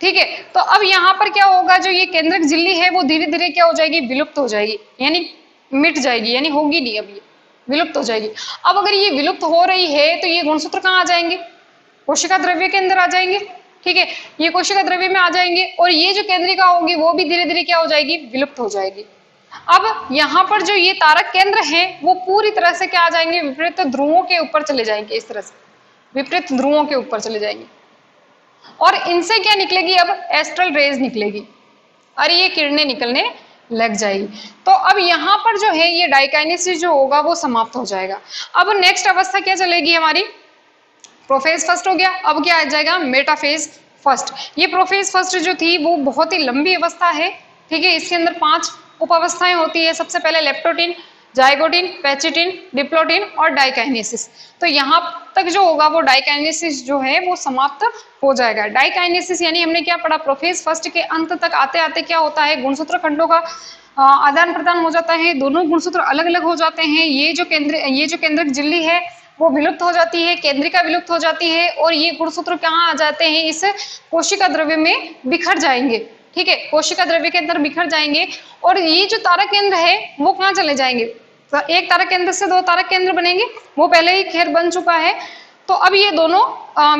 ठीक है, तो अब यहाँ पर क्या होगा, जो ये केंद्रक झिल्ली है वो धीरे धीरे क्या हो जाएगी, विलुप्त हो जाएगी, यानी मिट जाएगी, यानी होगी नहीं, अब ये विलुप्त हो जाएगी। अब अगर ये विलुप्त हो रही है तो ये गुणसूत्र कहाँ आ जाएंगे, कोशिका द्रव्य के अंदर आ जाएंगे। ठीक है, ये कोशिका द्रव्य में आ जाएंगे, और ये जो केंद्रिका होगी वो भी धीरे धीरे क्या हो जाएगी, विलुप्त हो जाएगी। अब यहाँ पर जो ये तारक केंद्र है वो पूरी तरह से क्या आ जाएंगे, विपरीत ध्रुवों के ऊपर चले जाएंगे, इस तरह से विपरीत ध्रुवों के ऊपर चले जाएंगे, और इनसे क्या निकलेगी, अब एस्ट्रल रेज निकलेगी, और ये किरणें निकलने लग जाएगी। तो अब यहाँ पर जो है ये डाइकाइनेसिस जो होगा वो समाप्त हो जाएगा। अब नेक्स्ट अवस्था क्या चलेगी हमारी, प्रोफेज फर्स्ट हो गया, अब क्या आ जाएगा, मेटाफेज फर्स्ट। ये प्रोफेज फर्स्ट जो थी वो बहुत ही लंबी अवस्था है। ठीक है, इसके अंदर 5 उप अवस्थाएं होती है। सबसे पहले लेप्टोटिन, जाइगोटिन, पैचिटिन, डिप्लोटिन और डाइकाइनेसिस। तो यहाँ तक जो होगा वो डाइकाइनेसिस जो है वो समाप्त हो जाएगा। डाइकाइनेसिस यानी हमने क्या पढ़ा, प्रोफेज फर्स्ट के अंत तक आते आते क्या होता है, गुणसूत्र खंडों का आदान प्रदान हो जाता है, दोनों गुणसूत्र अलग अलग हो जाते हैं। ये जो केंद्रक झिल्ली है वो विलुप्त हो जाती है, केंद्रिका विलुप्त हो जाती है, और ये गुणसूत्र कहाँ आ जाते हैं, इस कोशिका द्रव्य में बिखर जाएंगे। ठीक है, कोशिका द्रव्य के अंदर बिखर जाएंगे, और ये जो तारक केंद्र है वो कहाँ चले जाएंगे, तो एक तारक केंद्र से 2 तारक केंद्र बनेंगे, वो पहले ही खैर बन चुका है। तो अब ये दोनों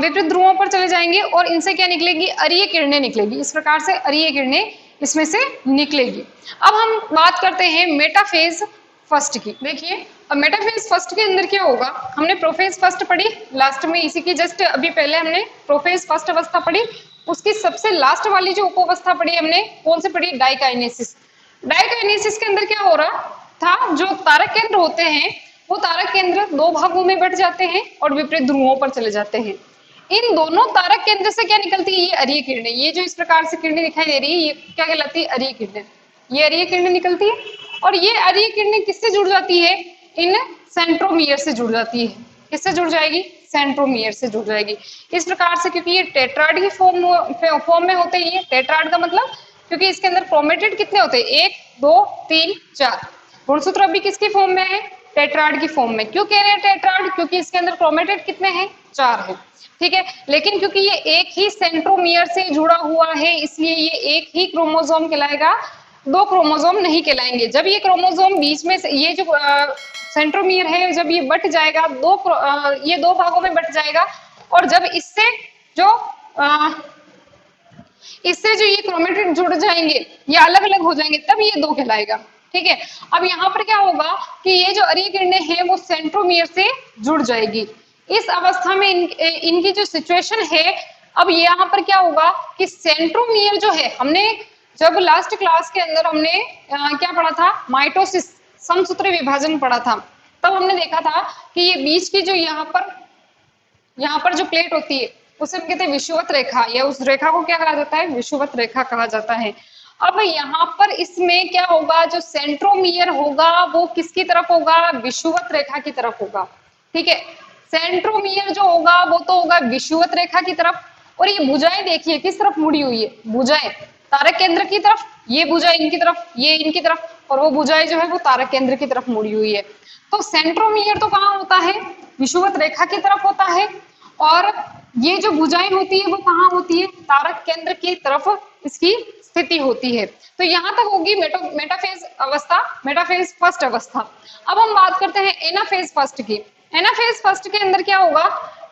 विपरीत ध्रुवों पर चले जाएंगे, और इनसे क्या निकलेगी, अरीय किरणें निकलेगी। इस प्रकार से अरीय किरणें इसमें से निकलेगी। अब हम बात करते हैं मेटाफेज फर्स्ट की। देखिए, अब मेटाफेज फर्स्ट के अंदर क्या होगा, हमने प्रोफेज फर्स्ट पढ़ी लास्ट में, इसी की जस्ट अभी पहले हमने प्रोफेज फर्स्ट अवस्था पढ़ी, उसकी सबसे लास्ट वाली जो उपावस्था पढ़ी हमने, कौन सी पढ़ी, डाइकाइनेसिस। डाइकाइनेसिस के अंदर क्या हो रहा था, जो तारक केंद्र होते हैं वो तारक केंद्र 2 भागों में बट जाते हैं और विपरीत ध्रुवों पर चले जाते हैं। इन दोनों तारक केंद्र से क्या निकलती है, ये अरीय किरणें। ये जो इस प्रकार से किरणें दिखाई दे रही है ये क्या कहलाती है, अरीय किरणें। ये अरीय किरणें निकलती है, और ये अरीय किरणें किससे जुड़ जाती है, इन सेंट्रोमियर से जुड़ जाती है। किससे जुड़ जाएगी, सेंट्रोमियर से जुड़ जाएगी। इस प्रकार से, क्योंकि ये टेट्राड की फॉर्म में होते हैं। ये टेट्राड का मतलब, क्योंकि इसके अंदर क्रोमेटिड कितने होते हैं, 1 2 3 4। गुणसूत्र अभी किसकी फॉर्म में है, टेट्राड की फॉर्म में। क्यों कह रहे हैं टेट्राड, क्योंकि इसके अंदर क्रोमेटिड कितने हैं, 4 है। ठीक है, लेकिन क्योंकि ये एक ही सेंट्रोमियर से जुड़ा हुआ है इसलिए ये एक ही क्रोमोसोम कहलाएगा, 2 क्रोमोसोम नहीं कहलाएंगे। जब ये क्रोमोसोम बीच में से, ये जो सेंट्रोमियर है जब ये बट जाएगा, ये 2 भागों में बट जाएगा, और जब इससे जो ये क्रोमेटिड जुड़ जाएंगे, ये अलग अलग हो जाएंगे, तब ये 2 कहलाएगा। ठीक है, अब यहाँ पर क्या होगा कि ये जो अरीय किरणें हैं वो सेंट्रोमियर से जुड़ जाएगी। इस अवस्था में इनकी जो सिचुएशन है, अब यहाँ पर क्या होगा कि सेंट्रोमियर जो है, हमने जब लास्ट क्लास के अंदर हमने क्या पढ़ा था, माइटोसिस, समसूत्री विभाजन पढ़ा था, तब हमने देखा था कि ये बीच की जो यहाँ पर जो प्लेट होती है उसे हम कहते हैं विषुवत रेखा, या उस रेखा को क्या कहा जाता है, विषुवत रेखा कहा जाता है। अब यहाँ पर इसमें क्या होगा, जो सेंट्रोमियर होगा वो किसकी तरफ होगा, विषुवत रेखा की तरफ होगा। ठीक है, सेंट्रोमियर जो होगा वो तो होगा विषुवत रेखा की तरफ, और ये भुजाएं देखिए किस तरफ मुड़ी हुई है, भुजाएं तारक केंद्र की तरफ, ये भुजाएं इनकी तरफ, ये इनकी तरफ, और वो भुजाएं जो है वो तारक केंद्र की तरफ मुड़ी हुई है। तो सेंट्रोमियर तो कहाँ होता है, विषुवत रेखा की तरफ होता है, और ये जो भुजाएं होती है वो कहाँ होती है, तारक केंद्र की तरफ इसकी स्थिति होती है। तो यहाँ तक होगी मेटाफेज अवस्था, मेटाफेज फर्स्ट अवस्था। अब हम बात करते हैं एनाफेज फर्स्ट की। एनाफेज फर्स्ट के अंदर क्या होगा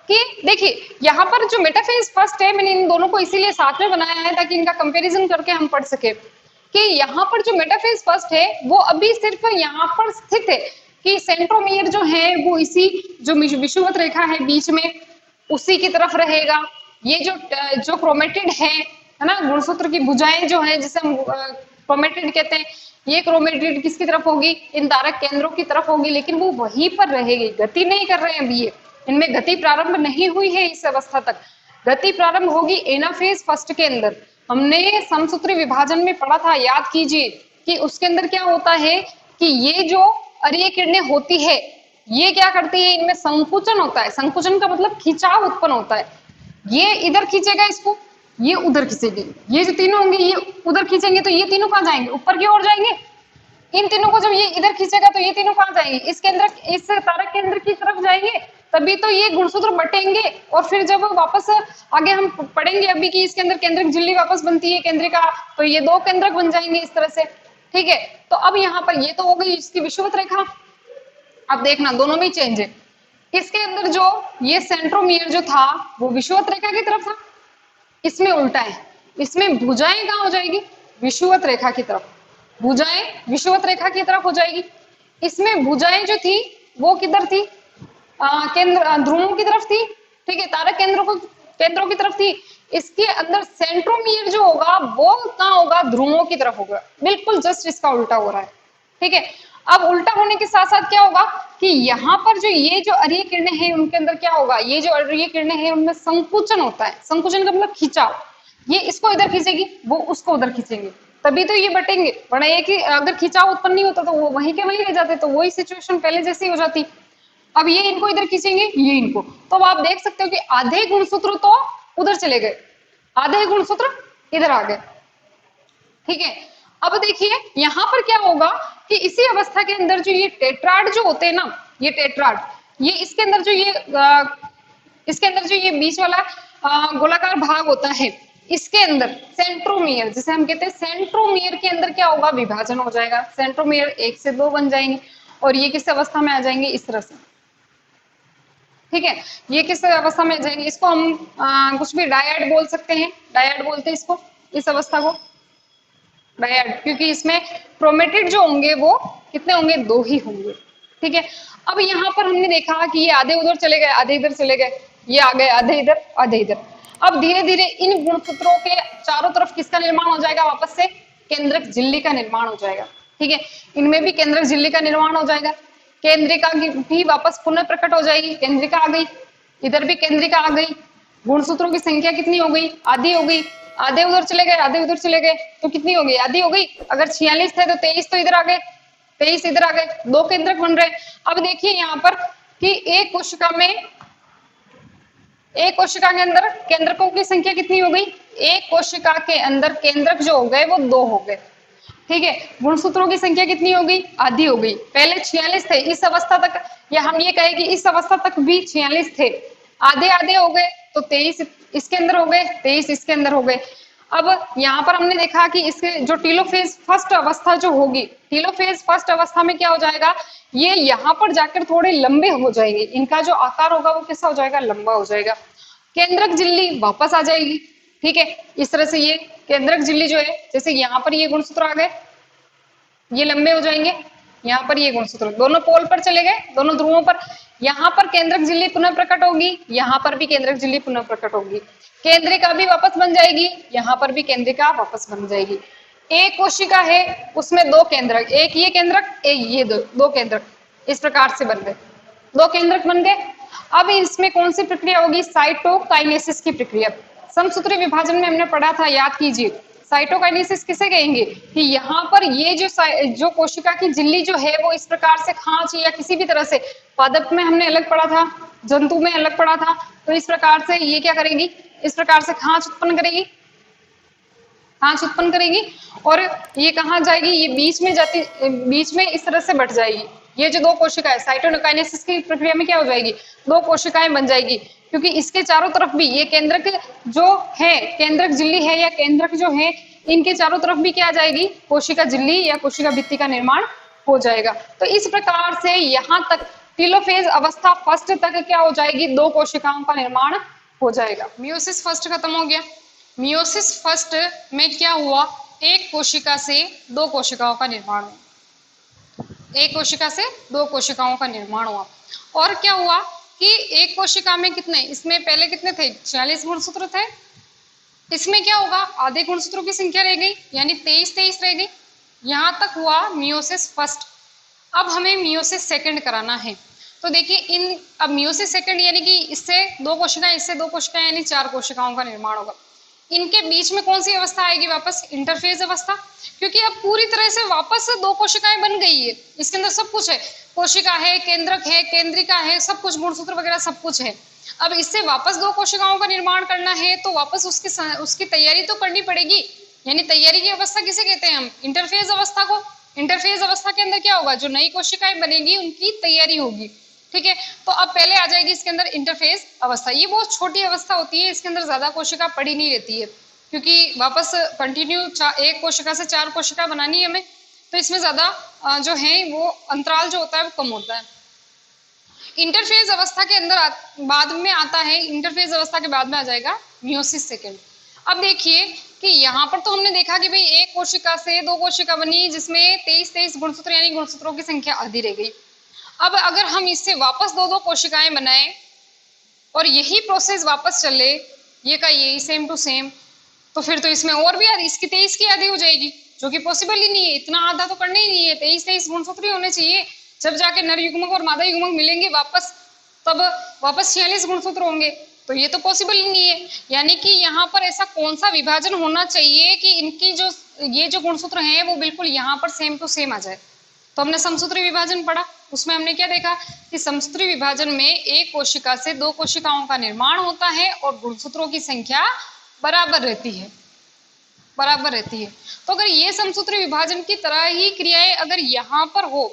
कि देखिए, यहाँ पर जो मेटाफेज फर्स्ट है, मैंने इन दोनों को इसीलिए साथ में बनाया है ताकि इनका कंपैरिजन करके हम पढ़ सके कि यहाँ पर जो मेटाफेज फर्स्ट है वो अभी सिर्फ यहाँ पर स्थित है कि सेंट्रोमियर जो है वो इसी जो विषुवत रेखा है बीच में उसी की तरफ रहेगा। ये जो क्रोमेटिड है ना, गुणसूत्र की भुजाएं जो है जिसे हम क्रोमेटिड कहते हैं, ये क्रोमेटिड किसकी तरफ होगी, इन तारक केंद्रों की तरफ होगी, लेकिन वो वहीं पर रहेगी, गति नहीं कर रहे हैं अभी ये, इनमें गति प्रारंभ नहीं हुई है। इस अवस्था तक गति प्रारंभ होगी एनाफेज फर्स्ट के अंदर। हमने समसूत्री विभाजन में पढ़ा था, याद कीजिए कि उसके अंदर क्या होता है कि ये जो अरीय किरणें होती है ये क्या करती है, इनमें संकुचन होता है। संकुचन का मतलब खिंचाव उत्पन्न होता है, ये इधर खींचेगा इसको, ये उधर खींचेगी, ये जो तीनों होंगे ये उधर खींचेंगे, तो ये तीनों कहाँ जाएंगे, ऊपर की ओर जाएंगे। इन तीनों को जब ये इधर खींचेगा तो ये तीनों कहाँ जाएंगे, इस केंद्र, इस तारक केंद्र की तरफ जाएंगे, तभी तो ये गुणसूत्र बटेंगे। और फिर जब वापस आगे हम पढ़ेंगे अभी कि इसके अंदर केंद्रक झिल्ली वापस बनती है केंद्रिका, तो ये दो केंद्रक बन जाएंगे इस तरह से। ठीक है, तो अब यहाँ पर ये तो हो गई इसकी विषुवत रेखा। अब देखना दोनों में चेंज है, इसके अंदर जो ये सेंट्रोमियर जो था वो विषुवत रेखा की तरफ था, इसमें उल्टा है, इसमें भुजाएं कहाँ हो जाएगी, विषुवत रेखा की तरफ, भुजाएं विषुवत रेखा की तरफ हो जाएगी। इसमें भुजाएं जो थी वो किधर थी, केंद्र ध्रुवों की तरफ थी। ठीक है, तारक केंद्रों की तरफ थी। इसके अंदर सेंट्रोमियर जो होगा वो कहाँ होगा, ध्रुवों की तरफ होगा, बिल्कुल जस्ट इसका उल्टा हो रहा है। ठीक है, अब उल्टा होने के साथ साथ क्या होगा कि यहाँ पर जो ये जो अरीय किरणें हैं उनके अंदर क्या होगा, ये जो अरीय किरणें हैं उनमें संकुचन होता है, संकुचन का मतलब खिंचाव, ये इसको इधर खींचेगी वो उसको उधर खींचेंगे, तभी तो ये बटेंगे, वरना ये कि अगर खिंचाव उत्पन्न नहीं होता तो वो वहीं के वहीं रह जाते, तो वही सिचुएशन पहले जैसी हो जाती। अब ये इनको इधर खींचेंगे, ये इनको, तो अब आप देख सकते हो कि आधे गुणसूत्र तो उधर चले गए, आधे गुणसूत्र इधर आ गए। ठीक है, अब देखिए यहाँ पर क्या होगा कि इसी अवस्था के अंदर जो ये टेट्राड जो होते हैं ना, ये टेट्राड, ये इसके अंदर जो ये इसके अंदर जो ये बीच वाला गोलाकार भाग होता है, इसके अंदर सेंट्रोमियर जिसे हम कहते हैं, सेंट्रोमियर के अंदर क्या होगा, विभाजन हो जाएगा, सेंट्रोमियर 1 से 2 बन जाएंगे और ये किस अवस्था में आ जाएंगे, इस तरह से। ठीक है, ये किस अवस्था में आ जाएंगे, इसको हम कुछ भी डायड बोल सकते हैं, डायड बोलते हैं इसको, इस अवस्था को डायड, क्योंकि इसमें क्रोमेटिड जो होंगे वो कितने होंगे, 2 ही होंगे। ठीक है, अब यहाँ पर हमने देखा कि ये आधे उधर चले गए, आधे इधर चले गए, ये आ गए आधे इधर आधे इधर। अब धीरे धीरे इन गुणसूत्रों के चारों तरफ किसका निर्माण हो जाएगा, वापस से केंद्रक झिल्ली का निर्माण हो जाएगा। ठीक है, इनमें भी केंद्रक झिल्ली का निर्माण हो जाएगा, केंद्रिका की भी वापस पुनः प्रकट हो जाएगी, केंद्रिका आ गई, इधर भी केंद्रिका आ गई, गुणसूत्रों की संख्या कितनी हो गई, आधी हो गई, आधे उधर चले गए आधे उधर चले गए, तो कितनी हो गई, आधी हो गई। अगर 46 थे तो 23 तो इधर आ गए, 23 इधर आ गए, 2 केंद्रक बन रहे। अब देखिए यहाँ पर कि एक कोशिका के अंदर केंद्रकों की संख्या कितनी हो गई, एक कोशिका के अंदर केंद्रक जो हो गए वो 2 हो गए। ठीक है, गुणसूत्रों की संख्या कितनी हो गई, आधी हो गई, पहले 46 थे इस अवस्था तक, या हम ये कहें कि इस अवस्था तक भी 46 थे, आधे आधे हो गए, तो 23 इसके अंदर हो गए, 23 इसके अंदर हो गए। अब यहाँ पर हमने देखा कि इसके जो टीलोफेज फर्स्ट अवस्था जो होगी, टीलोफेज फर्स्ट अवस्था में क्या हो जाएगा, ये यहाँ पर जाकर थोड़े लंबे हो जाएंगे, इनका जो आकार होगा वो कैसा हो जाएगा, लंबा हो जाएगा, केंद्रक झिल्ली वापस आ जाएगी। ठीक है, इस तरह से ये केंद्रक झिल्ली जो है, जैसे यहाँ पर ये गुणसूत्र आ गए, ये लंबे हो जाएंगे, यहाँ पर ये गुणसूत्र दोनों पोल पर चले गए, दोनों ध्रुवों पर, यहाँ पर केंद्रक झिल्ली पुनः प्रकट होगी, यहाँ पर भी केंद्रक झिल्ली पुनः प्रकट होगी, केंद्रिका भी वापस बन जाएगी, यहाँ पर भी केंद्रिका वापस बन जाएगी। एक कोशिका है उसमें 2 केंद्रक, एक ये केंद्रक एक ये दो केंद्रक, इस प्रकार से बन गए, 2 केंद्रक बन गए। अब इसमें कौन सी प्रक्रिया होगी, साइटोकाइनेसिस की प्रक्रिया। समसूत्री विभाजन में हमने पढ़ा था, याद कीजिए, साइटोकाइनेसिस किसे कहेंगे कि यहाँ पर ये जो कोशिका की झिल्ली जो है वो इस प्रकार से खांच या किसी भी तरह से, पादप में हमने अलग पढ़ा था, जंतु में अलग पढ़ा था, तो इस प्रकार से ये क्या करेगी, इस प्रकार से खांच उत्पन्न करेगी, खांच उत्पन्न करेगी, और ये कहाँ जाएगी, ये बीच में जाती, बीच में इस तरह से बढ़ जाएगी। ये जो 2 कोशिकाएं साइटोकाइनेसिस की प्रक्रिया में क्या हो जाएगी, 2 कोशिकाएं बन जाएगी, क्योंकि इसके चारों तरफ भी ये केंद्रक जो है, केंद्रक झिल्ली है या केंद्रक जो है, इनके चारों तरफ भी क्या आ जाएगी, कोशिका झिल्ली या कोशिका भित्ति का निर्माण हो जाएगा। तो इस प्रकार से यहाँ तक टीलोफेज अवस्था फर्स्ट तक क्या हो जाएगी, 2 कोशिकाओं का निर्माण हो जाएगा। मियोसिस फर्स्ट खत्म हो गया। मियोसिस फर्स्ट में क्या हुआ, एक कोशिका से 2 कोशिकाओं का निर्माण हुआ, एक कोशिका से 2 कोशिकाओं का निर्माण हुआ। और क्या हुआ कि एक कोशिका में कितने, इसमें पहले कितने थे, 46 गुणसूत्र थे, इसमें क्या होगा, आधे गुणसूत्रों की संख्या रह गई, यानी 23 रह गई। यहाँ तक हुआ मियोसिस फर्स्ट। अब हमें मियोसिस सेकंड कराना है, तो देखिए अब मियोसिस सेकंड यानी कि इससे 2 कोशिकाएं, इससे 2 कोशिकाएं, यानी 4 कोशिकाओं का निर्माण होगा। इनके बीच में कौन सी अवस्था आएगी, वापस इंटरफेज अवस्था, क्योंकि अब पूरी तरह से वापस 2 कोशिकाएं बन गई है, इसके अंदर सब कुछ है, कोशिका है, केंद्रक है, केंद्रिका है, सब कुछ, गुणसूत्र वगैरह सब कुछ है। अब इससे वापस दो कोशिकाओं का निर्माण करना है तो वापस उसकी तैयारी तो करनी पड़ेगी। यानी तैयारी की अवस्था किसे कहते हैं हम? इंटरफेज अवस्था को। इंटरफेज अवस्था के अंदर क्या होगा? जो नई कोशिकाएं बनेगी उनकी तैयारी होगी। ठीक है, तो अब पहले आ जाएगी इसके अंदर इंटरफेज अवस्था। ये बहुत छोटी अवस्था होती है, इसके अंदर ज्यादा कोशिका पड़ी नहीं रहती है, क्योंकि वापस कंटिन्यू एक कोशिका से 4 कोशिका बनानी है हमें, तो इसमें ज्यादा जो है वो अंतराल जो होता है वो कम होता है। इंटरफेज अवस्था के अंदर बाद में आता है, इंटरफेज अवस्था के बाद में आ जाएगा मियोसिस सेकेंड। अब देखिए कि यहाँ पर तो हमने देखा कि भाई एक कोशिका से 2 कोशिका बनी, जिसमें 23 गुणसूत्र यानी गुणसूत्रों की संख्या आधी रह गई। अब अगर हम इससे वापस 2 कोशिकाएं बनाएं और यही प्रोसेस वापस चले, ये का यही सेम टू सेम, तो फिर तो इसमें और भी इसकी 23 की आधी हो जाएगी, जो कि पॉसिबल ही नहीं है। इतना आधा तो करना ही नहीं है, 23 गुणसूत्र ही होने चाहिए, जब जाके नर युग्मक और मादा युग्मक मिलेंगे वापस, तब वापस 46 गुणसूत्र होंगे, तो ये तो पॉसिबल ही नहीं है। यानी कि यहाँ पर ऐसा कौन सा विभाजन होना चाहिए कि इनकी जो ये जो गुणसूत्र हैं वो बिल्कुल यहाँ पर सेम टू सेम आ जाए। तो हमने समसूत्री विभाजन पढ़ा, उसमें हमने क्या देखा कि समसूत्री विभाजन में एक कोशिका से 2 कोशिकाओं का निर्माण होता है और गुणसूत्रों की संख्या बराबर रहती है, बराबर रहती है। तो अगर ये समसूत्री विभाजन की तरह ही क्रियाएं अगर यहाँ पर हो,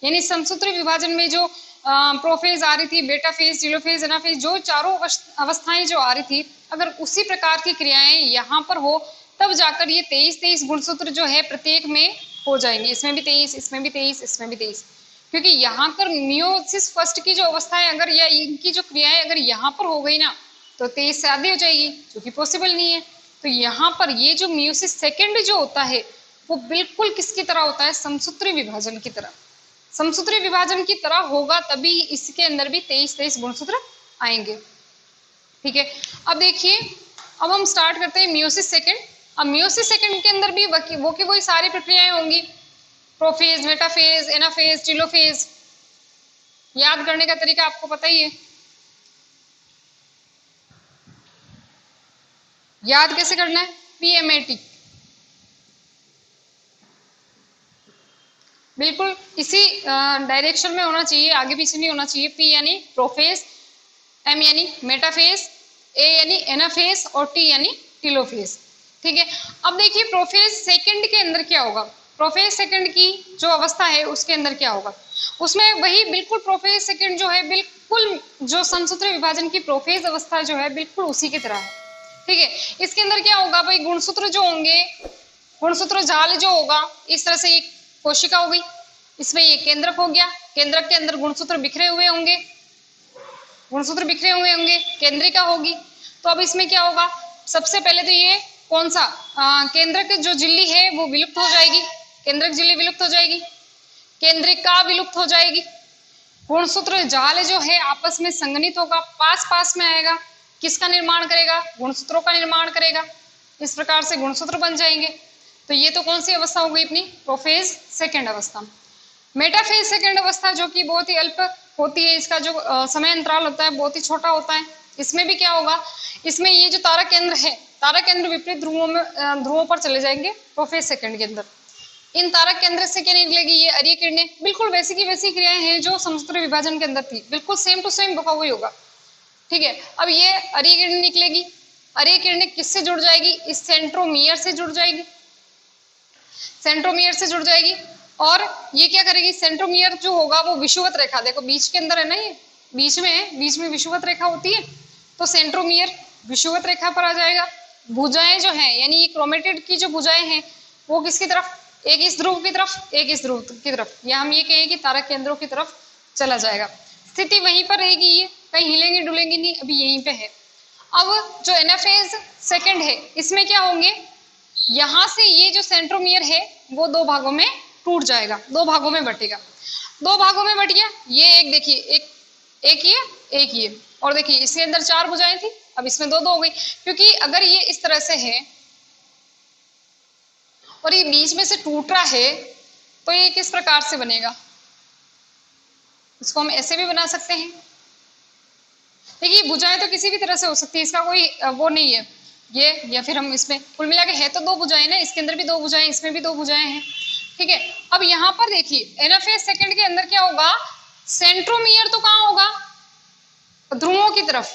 यानी समसूत्री विभाजन में जो प्रोफेज आ रही थी, बेटा फेज, टीलोफेज, एनाफेज, जो चारों अवस्थाएं जो आ रही थी, अगर उसी प्रकार की क्रियाएं यहाँ पर हो, तब जाकर ये 23 गुणसूत्र जो है प्रत्येक में हो जाएंगे। इसमें भी 23, इसमें भी 23, इसमें भी 23, क्योंकि यहाँ पर मियोसिस फर्स्ट की जो अवस्थाएं अगर या इनकी जो क्रियाएं अगर यहाँ पर हो गई ना, तो 23 से आधी हो जाएगी, जो कि पॉसिबल नहीं है। तो यहाँ पर ये जो मियोसिस सेकेंड जो होता है वो बिल्कुल किसकी तरह होता है? समसूत्री विभाजन की तरह। समसूत्री विभाजन की तरह होगा तभी इसके अंदर भी 23 गुणसूत्र आएंगे। ठीक है, अब देखिए, अब हम स्टार्ट करते हैं मियोसिस सेकेंड। अब मियोसिस सेकेंड के अंदर भी वही सारी प्रक्रियाएं होंगी, प्रोफेज, मेटाफेज, एनाफेज, टीलोफेज। याद करने का तरीका आपको पता ही है, याद कैसे करना है? PMAT, बिल्कुल इसी डायरेक्शन में होना चाहिए, आगे पीछे नहीं होना चाहिए। P यानी प्रोफेज, M यानी मेटाफेज, A यानी एनाफेज और T यानी टीलोफेज। ठीक है, अब देखिए प्रोफेज सेकंड के अंदर क्या होगा? प्रोफेज सेकंड की जो अवस्था है उसके अंदर क्या होगा? उसमें वही बिल्कुल प्रोफेज सेकंड जो है बिल्कुल जो समसूत्री विभाजन की प्रोफेज अवस्था जो है बिल्कुल उसी की तरह है। ठीक है, इसके अंदर क्या होगा भाई? गुणसूत्र जो होंगे, गुणसूत्र जाल जो होगा, इस तरह से एक कोशिका हो गई, इसमें ये केंद्रक हो गया, केंद्रक के अंदर गुणसूत्र बिखरे हुए होंगे, गुणसूत्र बिखरे हुए होंगे, केंद्रिका होगी। तो अब इसमें क्या होगा? सबसे पहले तो ये कौन सा केंद्रक जो झिल्ली है वो विलुप्त हो जाएगी, केंद्रक झिल्ली विलुप्त हो जाएगी, केंद्रिका विलुप्त हो जाएगी, गुणसूत्र जाल जो है आपस में संघनित होगा, पास पास में आएगा, किसका निर्माण करेगा? गुणसूत्रों का निर्माण करेगा। इस प्रकार से गुणसूत्र बन जाएंगे। तो ये तो कौन सी अवस्था हो गई अपनी? प्रोफेज सेकेंड अवस्था। मेटाफेज सेकेंड अवस्था जो कि बहुत ही अल्प होती है, इसका जो समय अंतराल होता है बहुत ही छोटा होता है। इसमें भी क्या होगा? इसमें ये जो तारा केंद्र है, तारा केंद्र विपरीत ध्रुवों पर चले जाएंगे प्रोफेज सेकेंड के अंदर। इन तारक केंद्र से क्या निकलेगी? ये अरीय किरणें। बिल्कुल वैसी की वैसी क्रियाएं हैं जो समसूत्री विभाजन के अंदर थी, बिल्कुल सेम टू सेम वही होगा। ठीक है, अब ये अरीय किरणें निकलेगी, अरीय किरणें किससे जुड़ जाएगी? इस सेंट्रोमियर से जुड़ जाएगी, सेंट्रोमियर से जुड़ जाएगी। और ये क्या करेगी? सेंट्रोमियर जो होगा वो विषुवत रेखा, देखो बीच के अंदर है ना, ये बीच में है, बीच में विषुवत रेखा होती है, तो सेंट्रोमियर विषुवत रेखा पर आ जाएगा। भुजाएं जो है यानी ये क्रोमेटिड की जो भुजाएं हैं वो किसकी तरफ? एक इस ध्रुव की तरफ, एक इस ध्रुव की तरफ, या हम ये कहें कि तारक केंद्रों की तरफ चला जाएगा। स्थिति वहीं पर रहेगी, ये कहीं हिलेंगी डुलेंगी नहीं, अभी यहीं पे है। अब जो एनाफेज सेकंड है इसमें क्या होंगे? यहाँ से ये जो सेंट्रोमियर है वो 2 भागों में टूट जाएगा, 2 भागों में बटेगा। 2 भागों में बट गया, ये एक देखिए, एक ये, और देखिए इसके अंदर 4 भुजाएं थी, अब इसमें 2 हो गई। क्योंकि अगर ये इस तरह से है और ये बीच में से टूट रहा है, तो ये किस प्रकार से बनेगा? इसको हम ऐसे भी बना सकते हैं। देखिए भुजाएं तो किसी भी तरह से हो सकती है, इसका कोई वो नहीं है ये, या फिर हम इसमें कुल मिला के है तो 2 भुजाएं ना, इसके अंदर भी 2 भुजाएं, इसमें भी 2 भुजाएं हैं। ठीक है, अब यहाँ पर देखिए एनाफेज सेकंड के अंदर क्या होगा? सेंट्रोमियर तो कहाँ होगा? ध्रुवों की तरफ,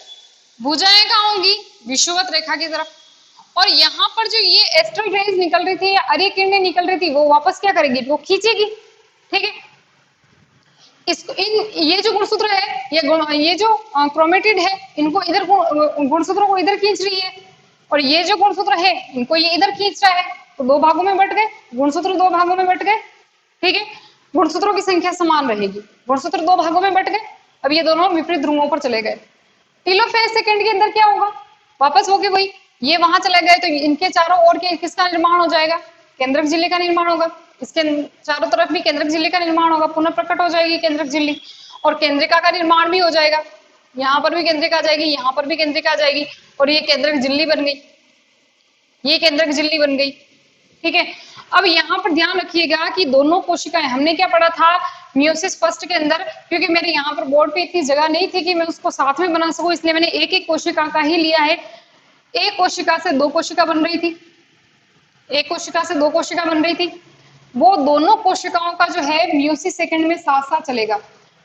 भुजाएं कहाँ होंगी? विषुवत रेखा की तरफ। और यहाँ पर जो ये एस्ट्रल रेज निकल रही थी या अरे किरणें निकल रही थी, वो वापस क्या करेगी? वो खींचेगी। ठीक है, इसको ये जो गुणसूत्र है, ये जो क्रोमेटिड है, इनको इधर गुणसूत्रों को इधर खींच रही है, और ये जो गुणसूत्र है इनको ये इधर खींच रहा है। तो दो भागों में बट गए गुणसूत्र, दो भागों में बट गए। ठीक है, गुणसूत्रों की संख्या समान रहेगी, गुणसूत्र दो भागों में बट गए। अब ये दोनों विपरीत ध्रुवों पर चले गए। टेलोफेज सेकंड के अंदर क्या होगा? वापस होगी वही, ये वहां चले गए तो इनके चारों ओर के किसका निर्माण हो जाएगा? केंद्रक झिल्ली का निर्माण होगा। इसके चारों तरफ भी केंद्रक झिल्ली का निर्माण होगा, पुनः प्रकट हो जाएगी केंद्रक झिल्ली, और केंद्रिका का निर्माण भी हो जाएगा। यहाँ पर भी केंद्रिका आ जाएगी, यहाँ पर भी केंद्रिका आ जाएगी, और ये केंद्रक झिल्ली बन गई, ये केंद्रक झिल्ली बन गई। ठीक है, अब यहाँ पर ध्यान रखिएगा कि दोनों कोशिकाएं, हमने क्या पढ़ा था मियोसिस फर्स्ट के अंदर, क्योंकि मेरे यहाँ पर बोर्ड पे इतनी जगह नहीं थी कि मैं उसको साथ में बना सकूं, इसलिए मैंने एक एक कोशिका का ही लिया है। एक कोशिका से दो कोशिका बन रही थी, एक कोशिका से दो कोशिका बन रही थी, वो दोनों कोशिकाओं का जो है मियोसिस सेकंड में साथ साथ चलेगा।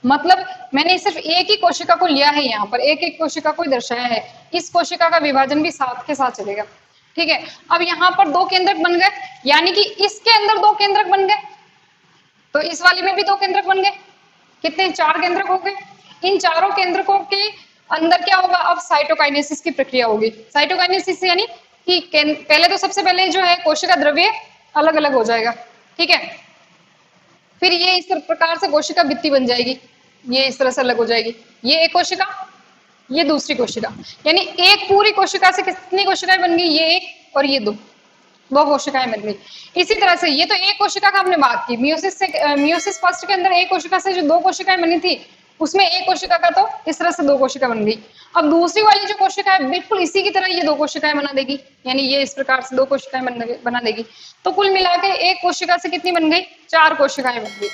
मतलब मैंने सिर्फ एक ही कोशिका को लिया है, यहाँ पर एक एक कोशिका को दर्शाया है, इस कोशिका का विभाजन भी साथ के साथ चलेगा। ठीक है, अब यहाँ पर दो केंद्रक बन गए, यानी कि इसके अंदर दो केंद्रक बन गए, तो इस वाले में भी दो केंद्रक बन गए। कितने? चार केंद्रक हो गए। इन चारों केंद्रकों के अंदर क्या होगा? अब साइटोकाइनेसिस की प्रक्रिया होगी। साइटोकाइनेसिस यानी कि पहले तो सबसे पहले जो है कोशिका द्रव्य अलग अलग हो जाएगा। ठीक है, फिर ये इस प्रकार से कोशिका भित्ति बन जाएगी, ये इस तरह से अलग हो जाएगी, ये एक कोशिका, ये दूसरी कोशिका, यानी एक पूरी कोशिका से कितनी कोशिकाएं बन गई? ये एक और ये दो, दो कोशिकाएं बन गई। इसी तरह से ये तो एक कोशिका का हमने बात की, मियोसिस फर्स्ट के अंदर एक कोशिका से जो दो कोशिकाएं बनी थी, उसमें एक कोशिका का तो इस तरह से दो कोशिका बन गई। अब दूसरी वाली जो कोशिका है बिल्कुल इसी की तरह ये दो कोशिकाएं बना देगी, यानी ये इस प्रकार से दो कोशिकाएं बना देगी। तो कुल मिलाकर एक कोशिका से कितनी बन गई? चार कोशिकाएं बन गई।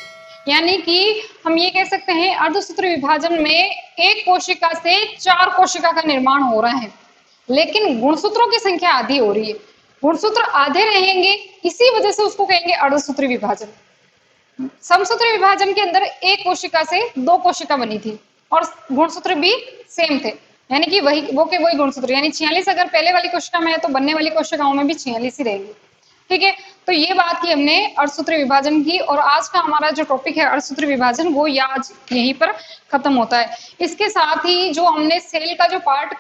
यानी कि हम ये कह सकते हैं अर्धसूत्री विभाजन में एक कोशिका से चार कोशिका का निर्माण हो रहा है, लेकिन गुणसूत्रों की संख्या आधी हो रही है। गुणसूत्र आधे रहेंगे, इसी वजह से उसको कहेंगे अर्धसूत्री विभाजन। समसूत्री विभाजन के अंदर एक कोशिका से दो कोशिका बनी थी और गुणसूत्र भी सेम थे, यानी कि वही वही गुणसूत्र, यानी 46 अगर पहले वाली कोशिका में है तो बनने वाली कोशिकाओं में भी 46 ही रहेंगे। ठीक है, तो ये बात की हमने अर्धसूत्री विभाजन की, और आज का हमारा जो टॉपिक है अर्धसूत्री विभाजन, वो आज यहीं पर खत्म होता है। इसके साथ ही जो हमने सेल का जो पार्ट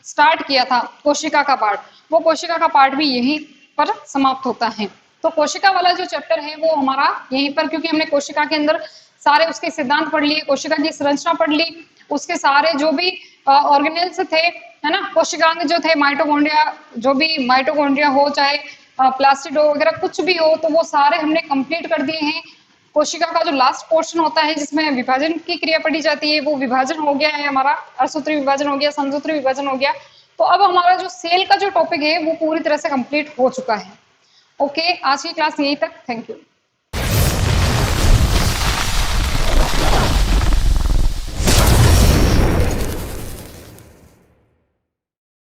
स्टार्ट किया था, कोशिका का पार्ट, वो कोशिका का पार्ट भी यहीं पर समाप्त होता है। तो कोशिका वाला जो चैप्टर है वो हमारा यहीं पर, क्योंकि हमने कोशिका के अंदर सारे उसके सिद्धांत पढ़ लिए, कोशिका की संरचना पढ़ ली, उसके सारे जो भी ऑर्गेनेल्स थे, है ना, कोशिकांग जो थे, माइटोकॉन्ड्रिया, जो भी माइटोकॉन्ड्रिया हो चाहे प्लास्टिड हो वगैरह कुछ भी हो, तो वो सारे हमने कंप्लीट कर दिए हैं। कोशिका का जो लास्ट पोर्शन होता है जिसमें विभाजन की क्रिया पढ़ी जाती है, वो विभाजन हो गया है हमारा, अर्धसूत्री विभाजन हो गया, समसूत्री विभाजन हो गया। तो अब हमारा जो सेल का जो टॉपिक है वो पूरी तरह से कंप्लीट हो चुका है। ओके, आज की क्लास यहीं तक। Thank you.